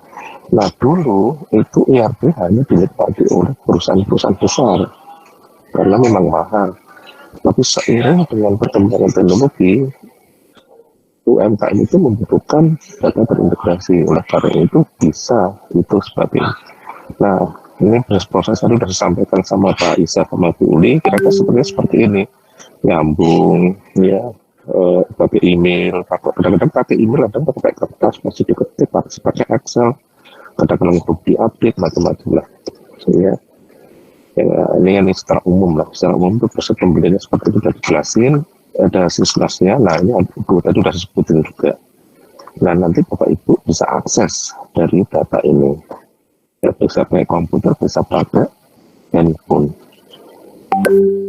Nah dulu itu ERP hanya dinikmati oleh perusahaan-perusahaan besar karena memang mahal. Tapi seiring dengan perkembangan teknologi, UMKM itu membutuhkan data terintegrasi. Oleh karena itu bisa itu sebagainya. Nah, ini proses tadi sudah disampaikan sama Pak Isa sama Bu Uli, kira-kira seperti ini. Nyambung, ya, pakai email, kadang-kadang pakai email, kadang pakai kertas, masih diketik, pakai Excel, kadang-kadang grup diupdate, macam-macam lah. Ya. Ini secara umum lah, secara umum itu proses pembeliannya seperti itu sudah dijelasin, ada sislasnya. Nah ini Bu tadi sudah disebutin juga. Nah nanti Bapak Ibu bisa akses dari data ini, ya, bisa pakai komputer, bisa pakai handphone,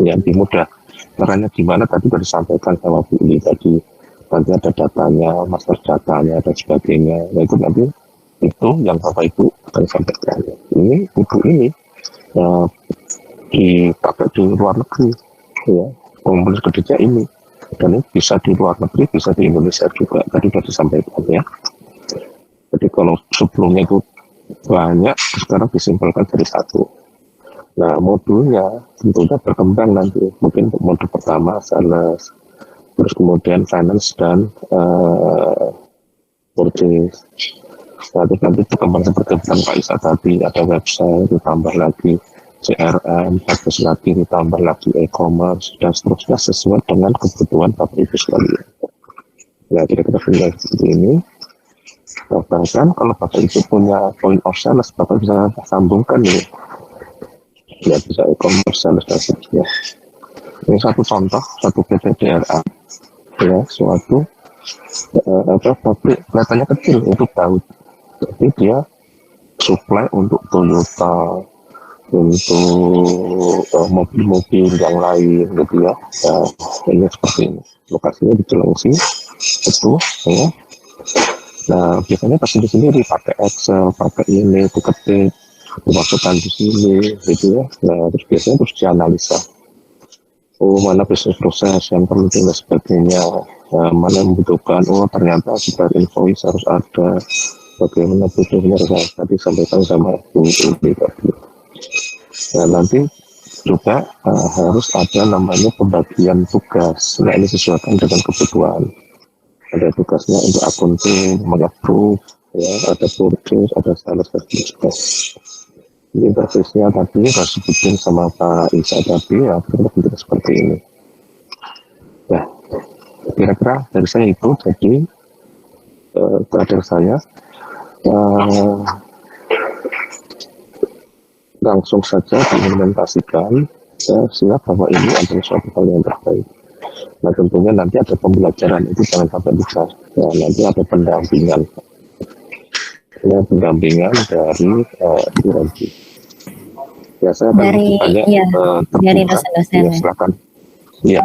yang lebih mudah. Caranya gimana tadi sudah disampaikan sama Bu Uli tadi, nanti ada datanya, master datanya dan sebagainya. Nah itu nanti itu yang Bapak Ibu akan sampaikan. Ini buku ini dipakai di luar negeri, ya, komponen gedenya ini, dan ini bisa di luar negeri, bisa di Indonesia juga. Tadi sudah disampaikan ya. Jadi kalau sebelumnya itu banyak, sekarang disimpulkan dari satu. Nah modulnya tentunya berkembang nanti, mungkin modul pertama sales, terus kemudian finance dan purchase. Nah, nanti berkembang seperti yang Pak Isa tadi, ada website, ditambah lagi CRM, terus lagi ditambah lagi e-commerce, dan seterusnya sesuai dengan kebutuhan Bapak Ibu sekalian. Nah, kira-kira seperti ini. Bahkan kalau Bapak Ibu punya point of sales, Bapak bisa sambungkan ini. Ya, bisa e-commerce, sales, dan seterusnya. Ini satu contoh, satu PTDRA, ya, suatu pabrik kelihatannya kecil, itu Daud. Jadi dia supply untuk Toyota, untuk mobil-mobil yang lain gitu ya. Ini seperti ini. Lokasinya di Cilengsi, itu ya. Nah biasanya pasti di sini pakai Excel, pakai ini, diketik, dimasukkan di sini gitu ya. Nah terus biasanya terus dianalisa. Oh mana bisnis proses yang perlu dan sebagainya. Mana yang membutuhkan. Oh ternyata supplier invoice harus ada. Bagaimana butuhnya tadi sampaikan sama Bu Uli tadi. Nah nanti juga harus ada namanya pembagian tugas. Nah ini sesuaikan dengan kebutuhan. Ada tugasnya untuk akunting, meng-approve, ya, ada purchase, ada sales, dan sebagainya. Ini interface-nya tadi harus sebutin sama Pak Isa tadi, ya kira-kira seperti ini. Ya, kira-kira dari saya itu, jadi terakhir saya langsung saja diimplementasikan. Saya siap bahwa ini adalah suatu hal yang terbaik. Nah tentunya nanti ada pembelajaran, itu jangan sampai bisa. Nah, nanti ada pendampingan. Ya, pendampingan dari IRG. Ya saya dari banyak dari dosen-dosen. Ya, silakan. Ya,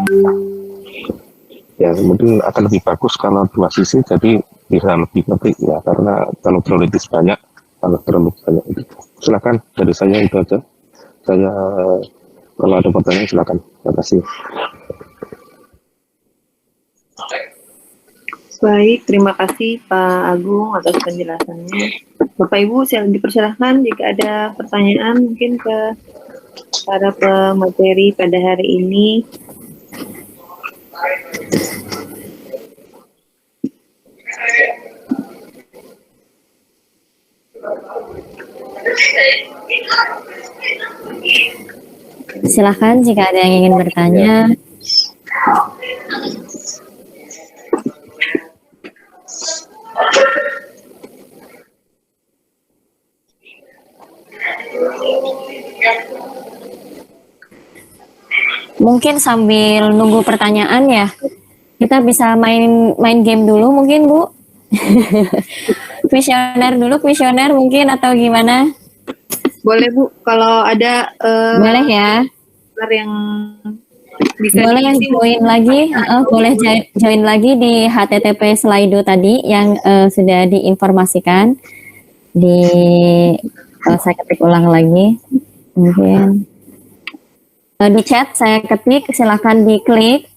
ya mungkin akan lebih bagus kalau dua sisi, jadi bisa lebih ngerti ya, karena kalau prioritas banyak, kalau terlalu banyak itu. Silakan dari saya itu aja. Saya kalau ada pertanyaan silakan. Terima kasih. Baik, terima kasih Pak Agung atas penjelasannya. Bapak Ibu, saya dipersilahkan jika ada pertanyaan mungkin ke para pemateri pada hari ini. Silahkan jika ada yang ingin bertanya. Mungkin sambil nunggu pertanyaan ya, kita bisa main game dulu mungkin Bu. Kuesioner mungkin atau gimana? Boleh Bu, kalau ada Boleh ya. yang bisa Boleh diisi, join lagi, boleh join lagi di HTTP Slido tadi yang sudah diinformasikan. Saya ketik ulang lagi, mungkin di chat saya ketik, silakan diklik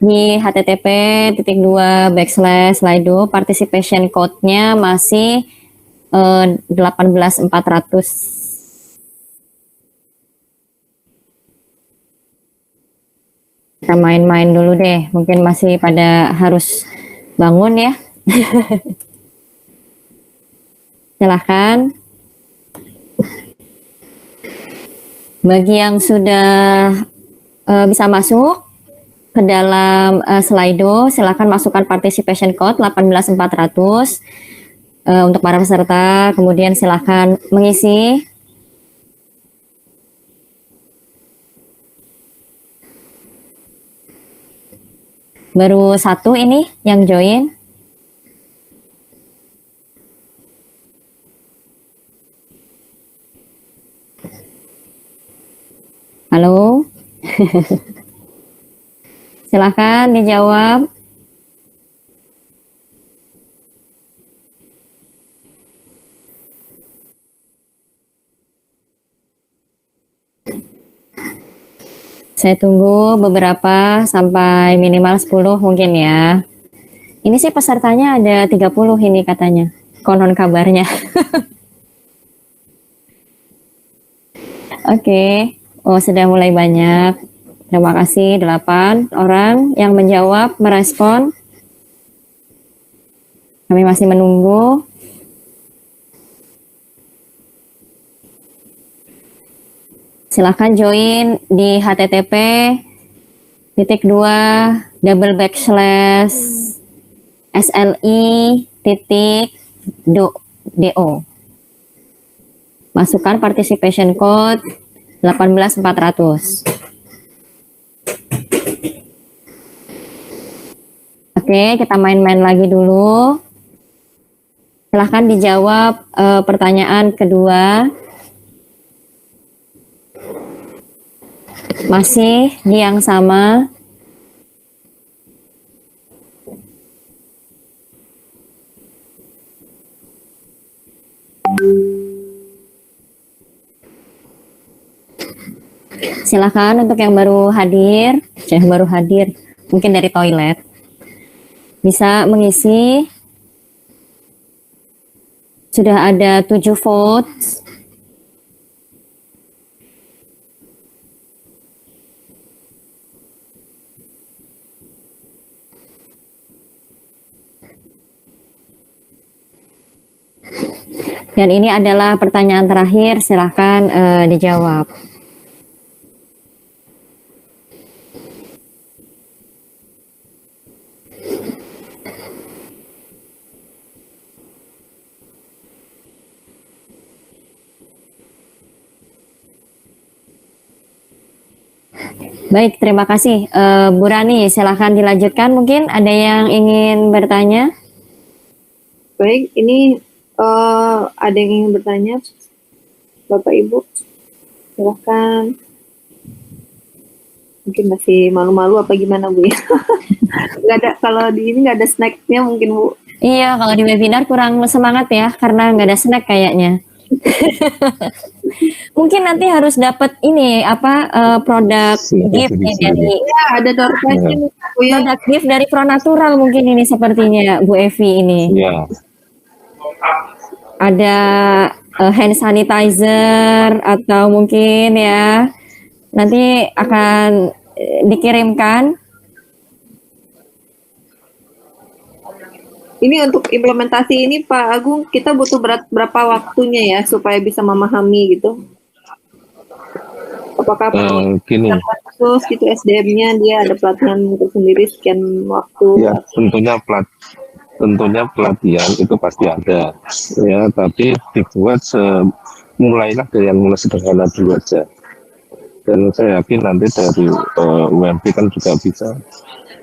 di http://slido, participation code-nya masih 18.400. Kita main-main dulu deh, mungkin masih pada harus bangun ya. Silahkan. Bagi yang sudah bisa masuk ke dalam Slido, silahkan masukkan participation code 18.400 untuk para peserta, kemudian silahkan mengisi. Baru satu ini yang join. Halo. Silakan dijawab. Saya tunggu beberapa sampai minimal 10 mungkin ya. Ini sih pesertanya ada 30 ini katanya. Konon kabarnya. Oke. Oh, sudah mulai banyak. Terima kasih 8 orang yang menjawab, merespon. Kami masih menunggu. Silahkan join di http://sli.do. Masukkan participation code 18.400. Oke, kita main-main lagi dulu. Silahkan dijawab pertanyaan kedua. Masih di yang sama. Silakan untuk yang baru hadir, mungkin dari toilet, bisa mengisi. Sudah ada 7 votes. Dan ini adalah pertanyaan terakhir, silakan dijawab. Baik, terima kasih. Bu Rani, silahkan dilanjutkan. Mungkin ada yang ingin bertanya? Baik, ini ada yang ingin bertanya, Bapak Ibu, silahkan. Mungkin masih malu-malu apa gimana Bu ya? Nggak ada, kalau di ini nggak ada snacknya mungkin Bu. Iya, kalau di webinar kurang semangat ya, karena nggak ada snack kayaknya. Mungkin nanti harus dapat ini produk gift nih dari Ya, ada door prize-nya nih, Bu ya. produk gift dari Pronatural mungkin ini sepertinya Bu Evi ini. Ya, Ada hand sanitizer atau mungkin ya nanti akan dikirimkan. Ini untuk implementasi ini Pak Agung, kita butuh berapa waktunya ya supaya bisa memahami gitu? Apakah gini, khusus gitu SDM-nya dia ada pelatihan tersendiri sekian waktu? ya tentunya pelatihan itu pasti ada, ya. Tapi dibuat mulailah dari yang mulai sederhana dulu aja. Dan saya yakin nanti dari UMP kan juga bisa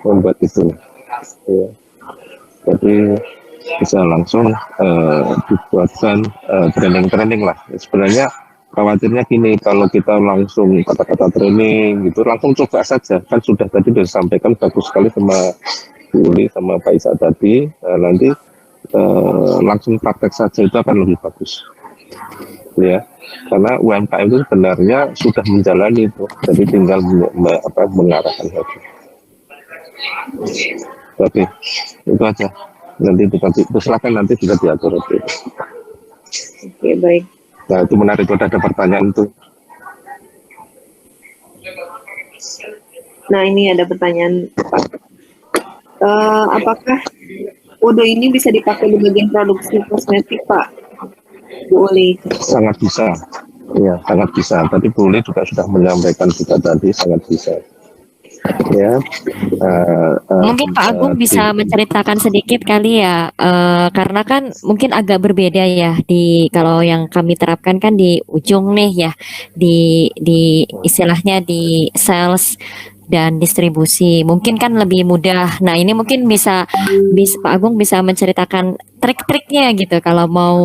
membuat itu, ya. Jadi bisa langsung dibuatkan training lah. Sebenarnya khawatirnya gini, kalau kita langsung kata-kata training gitu, langsung coba saja. Kan sudah tadi sudah disampaikan bagus sekali sama Bu Uli sama Pak Isa tadi. Nanti langsung praktek saja itu akan lebih bagus. Ya, karena UMKM itu sebenarnya sudah menjalani itu, jadi tinggal mengarahkan saja. Oke, itu aja. Nanti silakan nanti juga diatur itu. Oke, baik. Nah, itu menarik, ada pertanyaan tuh. Nah, ini ada pertanyaan Pak. Apakah Udo ini bisa dipakai di bagian produksi kosmetik Pak? Bu Uli. Sangat bisa. Ya, sangat bisa. Tadi Bu Uli juga sudah menyampaikan juga tadi, sangat bisa. Ya, Mungkin Pak Agung bisa menceritakan sedikit kali ya, karena kan mungkin agak berbeda ya kalau yang kami terapkan kan di ujung nih ya, di istilahnya di sales dan distribusi, mungkin kan lebih mudah. Nah ini mungkin bisa Pak Agung bisa menceritakan trik-triknya gitu kalau mau.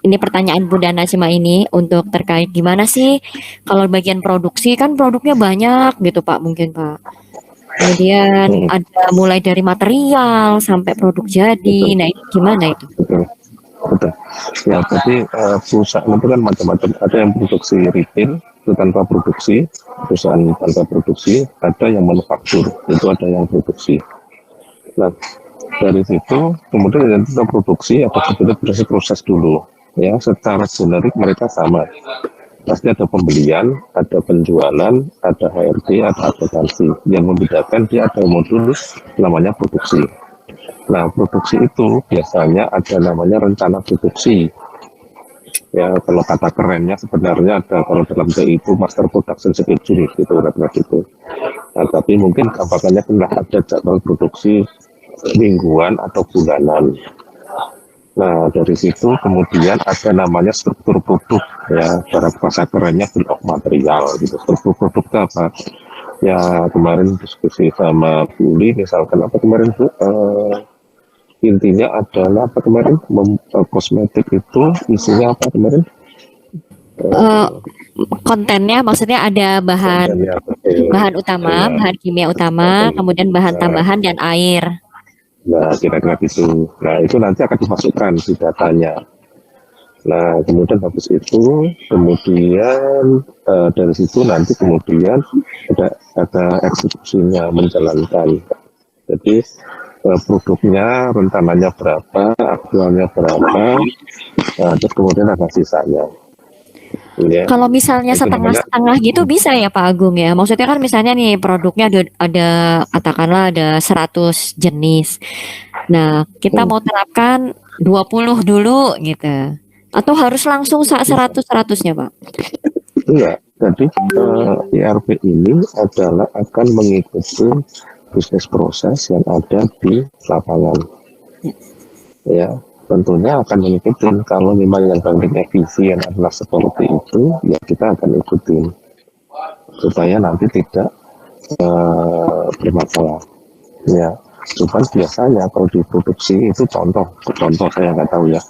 Ini pertanyaan Bunda Najma ini untuk terkait gimana sih kalau bagian produksi kan produknya banyak gitu Pak, mungkin Pak. Kemudian ada mulai dari material sampai produk jadi. Nah itu gimana itu? Betul. Ya, jadi perusahaan itu kan macam-macam. Ada yang produksi retail itu tanpa produksi, perusahaan tanpa produksi, ada yang manufaktur itu ada yang produksi. Nah dari situ kemudian yang kita produksi apa sebetulnya proses dulu. Ya, secara generik mereka sama. Pasti ada pembelian, ada penjualan, ada HRD, ada akuntansi. Yang membedakan dia ada modul namanya produksi. Nah, produksi itu biasanya ada namanya rencana produksi. Ya, kalau kata kerennya sebenarnya ada kalau dalam TI itu Master Production Schedule gitu, gitu. Nah, tapi mungkin apakahnya pernah ada jadwal produksi mingguan atau bulanan. Nah, dari situ kemudian ada namanya struktur produk, ya, cara bahasa kerennya bill of material, gitu. Struktur produk itu apa? Ya, kemarin diskusi sama Bu Uli, misalkan apa kemarin Bu, intinya adalah apa kemarin, kosmetik itu isinya apa kemarin? Kontennya maksudnya ada bahan utama, bahan kimia utama, kemudian bahan tambahan dan air. Nah, kira-kira gitu. Nah, itu nanti akan dimasukkan di datanya. Nah, kemudian habis itu, kemudian dari situ nanti kemudian ada eksekusinya menjalankan. Jadi produknya rencananya berapa, aktualnya berapa, terus kemudian ada sisanya. Ya. Kalau misalnya setengah-setengah gitu bisa ya Pak Agung ya. Maksudnya kan misalnya nih produknya ada katakanlah ada 100 jenis. Nah, kita mau terapkan 20 dulu gitu. Atau harus langsung 100-100-nya Pak? Enggak. Jadi ERP ini adalah akan mengikuti bisnis proses yang ada di lapangan. Ya. Tentunya akan mengikuti. Kalau memang yang paling efisien adalah seperti itu, ya kita akan ikutin supaya nanti tidak bermasalah. Ya, cuman biasanya kalau diproduksi itu contoh saya nggak tahu ya.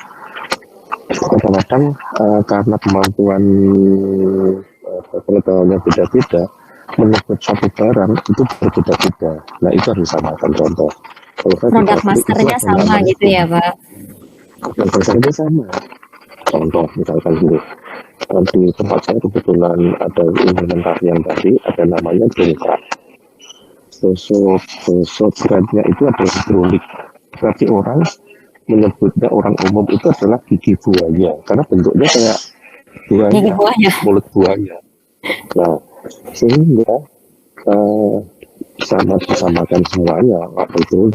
Kadang-kadang karena kemampuan pengetahuannya beda-beda, menyebut suatu barang itu berbeda-beda. Nah itu harus disamakan. Contoh, kalau saya di Produk pabrik itu masternya ada sama namanya gitu ya Pak. dan dasarnya sama. Contoh misalkan gini, di tempat saya kebetulan ada implementasi yang tadi ada namanya dongkrak. Sosok brandnya itu adalah hidrolik, tapi menyebutnya orang umum itu adalah gigi buaya karena bentuknya kayak Gigi buaya, buahnya. mulut buaya. Nah, sehingga sama disamakan semuanya apa itu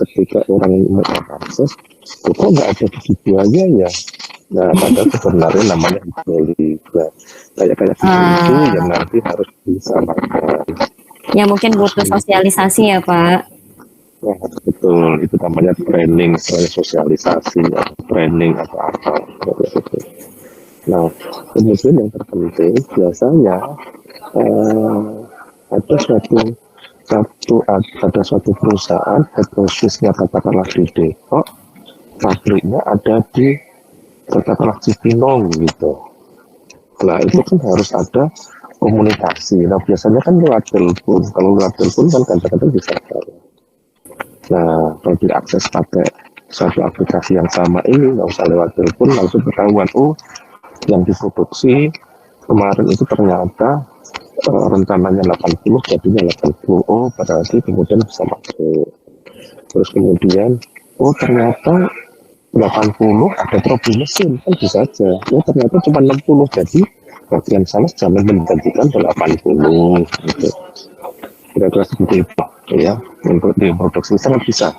ketika orang mengakses kok nggak ada gigi buaya ya. Nah, padahal sebenarnya namanya hidrolik. Nah, kayak gitu itu yang nanti harus disamakan. Ya mungkin butuh sosialisasi ya Pak. Nah, betul, itu namanya training, sosialisasi, training atau apa. Nah, kemudian yang terpenting biasanya ada suatu perusahaan head office-nya katakanlah di Depok, pabriknya ada di katakanlah Cipinang gitu. Nah, itu kan harus ada komunikasi. Nah, biasanya kan lewat telepon. Kalau lewat telepon kan kadang-kadang bisa. Nah, kalau diakses pakai satu aplikasi yang sama ini, nggak usah lewat telepon, langsung ketahuan, oh, yang diproduksi kemarin itu ternyata rencananya 80, jadinya 80. Oh, berarti kemudian bisa masuk. Terus kemudian, oh ternyata 80 ada problem mesin, kan bisa aja. Oh, ternyata cuma 60, jadi bagian sana jangan menggantikan 80. Gitu. Kira-kira seperti itu. Ya, untuk diproduksi sangat bisa.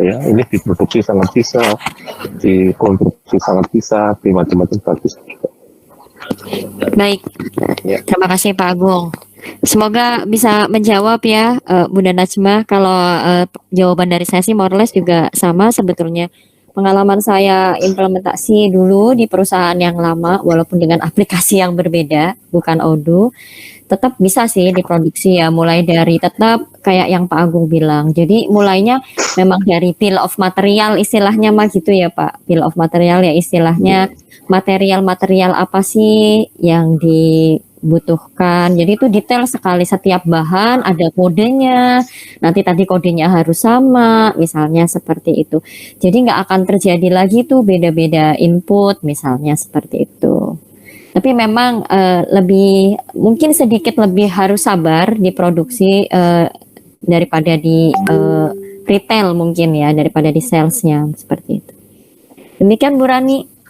Ya, ini diproduksi sangat bisa, dikonstruksi sangat bisa, di macam-macam bagus. Baik, terima kasih Pak Agung. Semoga bisa menjawab ya Bunda Najma. Kalau jawaban dari saya sih more or less juga sama sebetulnya. Pengalaman saya implementasi dulu di perusahaan yang lama, walaupun dengan aplikasi yang berbeda, bukan Odoo, tetap bisa sih diproduksi ya, mulai dari tetap kayak yang Pak Agung bilang. Jadi mulainya memang dari bill of material istilahnya mah gitu ya Pak. Bill of material ya istilahnya material-material apa sih yang dibutuhkan. Jadi itu detail sekali, setiap bahan ada kodenya. Nanti tadi kodenya harus sama, misalnya seperti itu. Jadi nggak akan terjadi lagi tuh beda-beda input misalnya seperti itu. Tapi memang lebih mungkin sedikit lebih harus sabar di produksi daripada di retail mungkin ya, daripada di salesnya seperti itu. Demikian Bu Rani.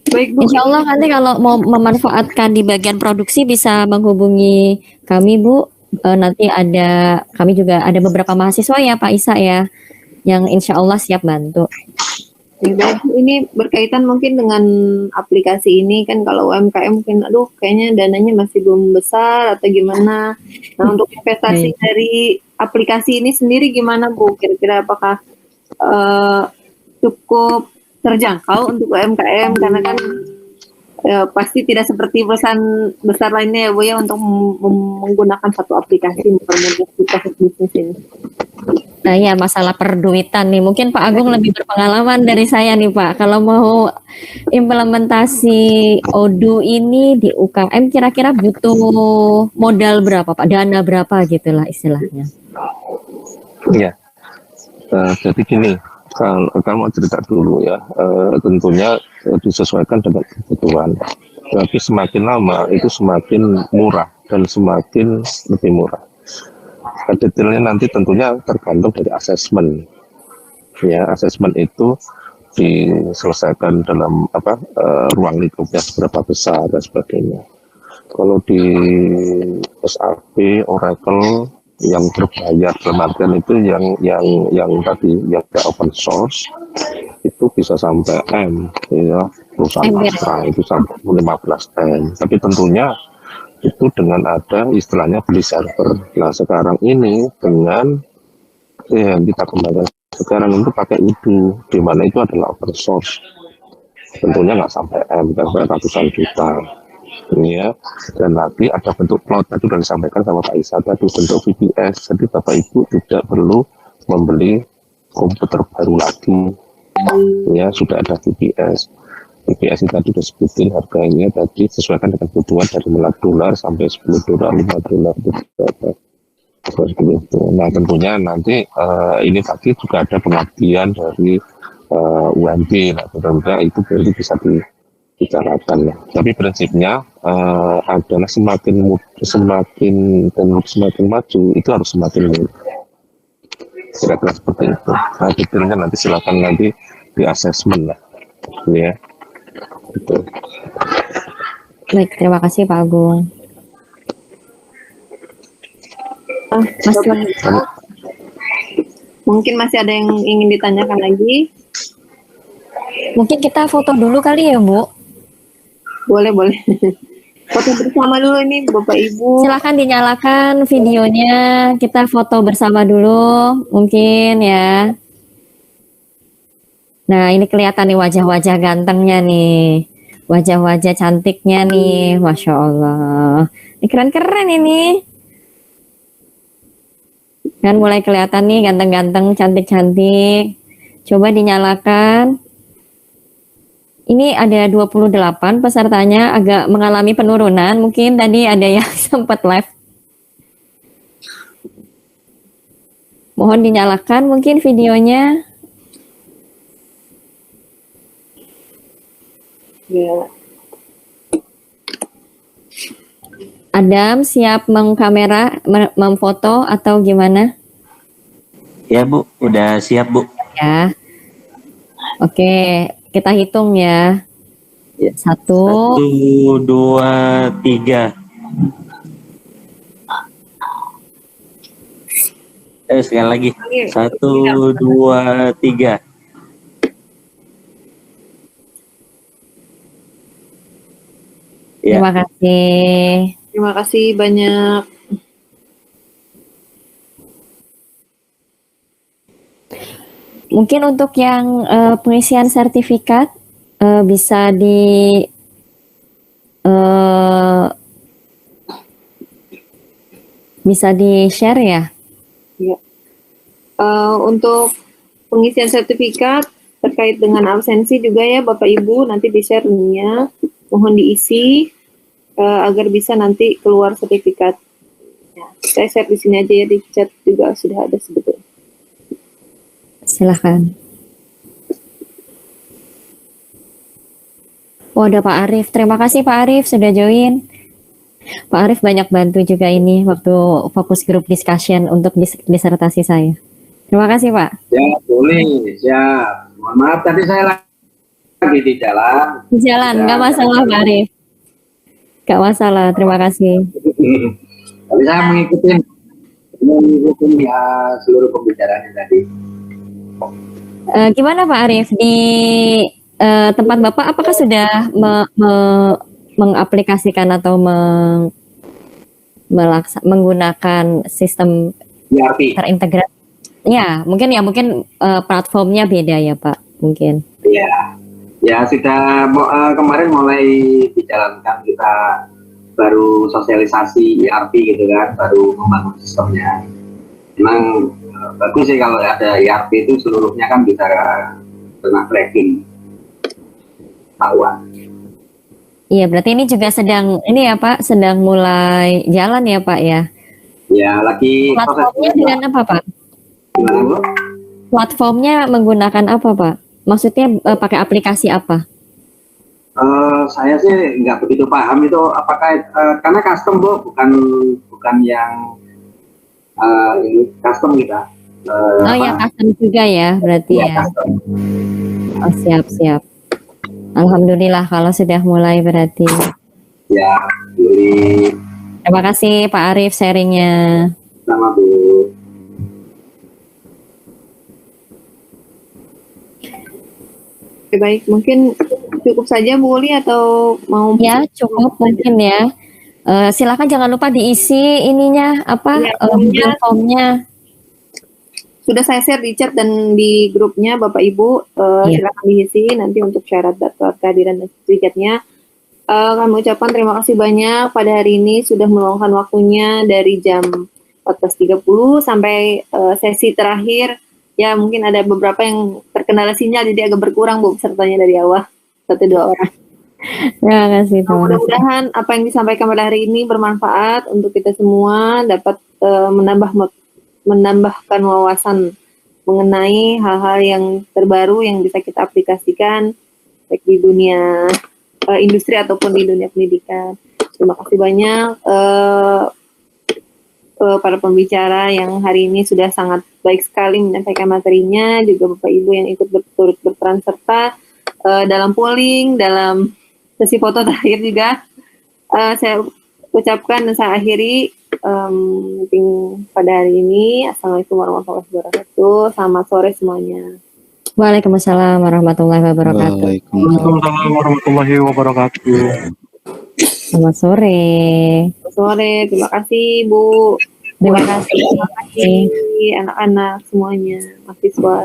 Baik Bu. Insya Allah nanti kalau mau memanfaatkan di bagian produksi bisa menghubungi kami Bu. Nanti kami juga ada beberapa mahasiswa ya Pak Isa ya, yang insya Allah siap bantu. Baik, ini berkaitan mungkin dengan aplikasi ini kan kalau UMKM mungkin aduh kayaknya dananya masih belum besar atau gimana. Nah, untuk investasi dari aplikasi ini sendiri gimana Bu? Kira-kira apakah cukup terjangkau untuk UMKM karena kan pasti tidak seperti perusahaan besar lainnya ya Bu ya untuk menggunakan satu aplikasi mempermudah proses bisnis ini. Nah ya masalah perduitan nih, mungkin Pak Agung lebih berpengalaman dari saya nih Pak. Kalau mau implementasi Odoo ini di UKM kira-kira butuh modal berapa Pak? Dana berapa gitulah istilahnya? Iya, jadi gini, kalau mau cerita dulu ya, tentunya disesuaikan dengan kebutuhan. Tapi semakin lama itu semakin murah dan semakin lebih murah. Detailnya nanti tentunya tergantung dari asesmen. Ya, asesmen itu diselesaikan dalam ruang lingkupnya seberapa besar dan sebagainya. Kalau di SAP, Oracle yang berbayar dalam artian itu yang tadi yang open source itu bisa sampai M, ya, perusahaan Astra itu sampai 15 M. Tapi tentunya itu dengan ada istilahnya beli server. Nah sekarang ini dengan yang kita kembangkan sekarang itu pakai Odoo, di mana itu adalah open source. Tentunya nggak sampai M, sampai ratusan juta. Ya, dan nanti ada bentuk cloud tadi sudah disampaikan sama Pak Isa tadi bentuk VPS. Jadi Bapak Ibu tidak perlu membeli komputer baru lagi. Ya sudah ada VPS. BPS tadi udah sebutin harganya tadi sesuaikan dengan kebutuhan dari mulai dolar sampai 10 dolar, 5 dolar berapa. Seperti itu. Nah tentunya nanti ini tadi juga ada pengabdian dari UMP. Nah mudah-mudahan itu berarti bisa dibicarakan. Tapi prinsipnya adalah semakin maju itu harus semakin murah. Kira-kira seperti itu. Nah detailnya nanti silakan nanti di asesmen lah, ya. Betul. Baik, terima kasih Pak Agung. Mungkin masih ada yang ingin ditanyakan lagi? Mungkin kita foto dulu kali ya, Bu. Boleh. Foto bersama dulu ini Bapak Ibu. Silahkan dinyalakan videonya. Kita foto bersama dulu, mungkin ya. Nah, ini kelihatan nih wajah-wajah gantengnya nih. Wajah-wajah cantiknya nih. Masya Allah. Ini keren-keren ini. Kan mulai kelihatan nih ganteng-ganteng, cantik-cantik. Coba dinyalakan. Ini ada 28 pesertanya, agak mengalami penurunan. Mungkin tadi ada yang sempat live. Mohon dinyalakan mungkin videonya. Ya. Adam siap mengkamera, memfoto atau gimana? Ya Bu, udah siap Bu. Ya. Oke, kita hitung ya. 1, 1, 2, 3. Sekali lagi. 1, 2, 3. Ya. Terima kasih. Terima kasih banyak. Mungkin untuk yang pengisian sertifikat bisa di-share ya? Ya. Untuk pengisian sertifikat terkait dengan absensi juga ya Bapak Ibu, nanti di-share linknya, mohon diisi agar bisa nanti keluar sertifikat. Ya, saya share di sini aja ya, di chat juga sudah ada sebetulnya. Silahkan. Oh, ada Pak Arief. Terima kasih Pak Arief sudah join. Pak Arief banyak bantu juga ini waktu fokus group discussion untuk disertasi saya. Terima kasih Pak. Ya boleh, siap. Mohon maaf tadi saya lagi di jalan. Di jalan, nggak masalah Pak Arief. Nggak masalah, terima kasih. Tapi saya mengikuti ya seluruh pembicaraan tadi. Gimana Pak Arief di tempat Bapak apakah sudah mengaplikasikan atau menggunakan sistem ERP terintegrasi? Ya, mungkin platformnya beda ya Pak, mungkin. Ya sudah kemarin mulai dijalankan, kita baru sosialisasi ERP gitu kan, baru membangun sistemnya. Memang bagus sih kalau ada ERP itu seluruhnya kan bisa kena tracking tahuan. Iya, berarti ini juga sedang mulai jalan ya Pak ya? Ya, lagi platformnya dengan apa Pak? Gimana Bu? Platformnya menggunakan apa Pak? Maksudnya pakai aplikasi apa? Saya sih nggak begitu paham itu apakah karena custom Bu, bukan yang ini custom kita. Ya custom juga ya berarti ya. Custom. Oh, siap. Alhamdulillah kalau sudah mulai berarti. Ya, Yuli. Terima kasih Pak Arief sharingnya. Sama Bu. Oke, baik, mungkin cukup saja Bu Uli atau mau? Ya cukup mungkin ya. Silakan jangan lupa diisi ininya formnya. Sudah saya share di chat dan di grupnya Bapak Ibu, silakan diisi nanti untuk syarat daftar kehadiran dan sertifikatnya. Kami ucapkan terima kasih banyak pada hari ini sudah meluangkan waktunya dari jam 14.30 sampai sesi terakhir. Ya mungkin ada beberapa yang terkendala sinyal jadi agak berkurang Bu pesertanya dari awal. 1-2 orang. Terima kasih Pak. Mudah-mudahan apa yang disampaikan pada hari ini bermanfaat untuk kita semua, dapat menambahkan wawasan mengenai hal-hal yang terbaru yang bisa kita aplikasikan baik di dunia industri ataupun di dunia pendidikan. Terima kasih banyak para pembicara yang hari ini sudah sangat baik sekali menyampaikan materinya, juga Bapak Ibu yang ikut berperan serta dalam polling, dalam sesi foto terakhir juga. Saya ucapkan dan saya akhiri meeting pada hari ini. Assalamualaikum warahmatullahi wabarakatuh. Selamat sore semuanya. Waalaikumsalam warahmatullahi wabarakatuh. Waalaikumsalam warahmatullahi wabarakatuh. Selamat sore. Selamat sore. Terima kasih Bu. Terima kasih. Terima kasih anak-anak semuanya, mahasiswa.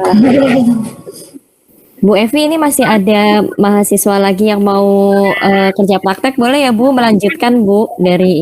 Bu Evi, ini masih ada mahasiswa lagi yang mau kerja praktek, boleh ya Bu melanjutkan Bu dari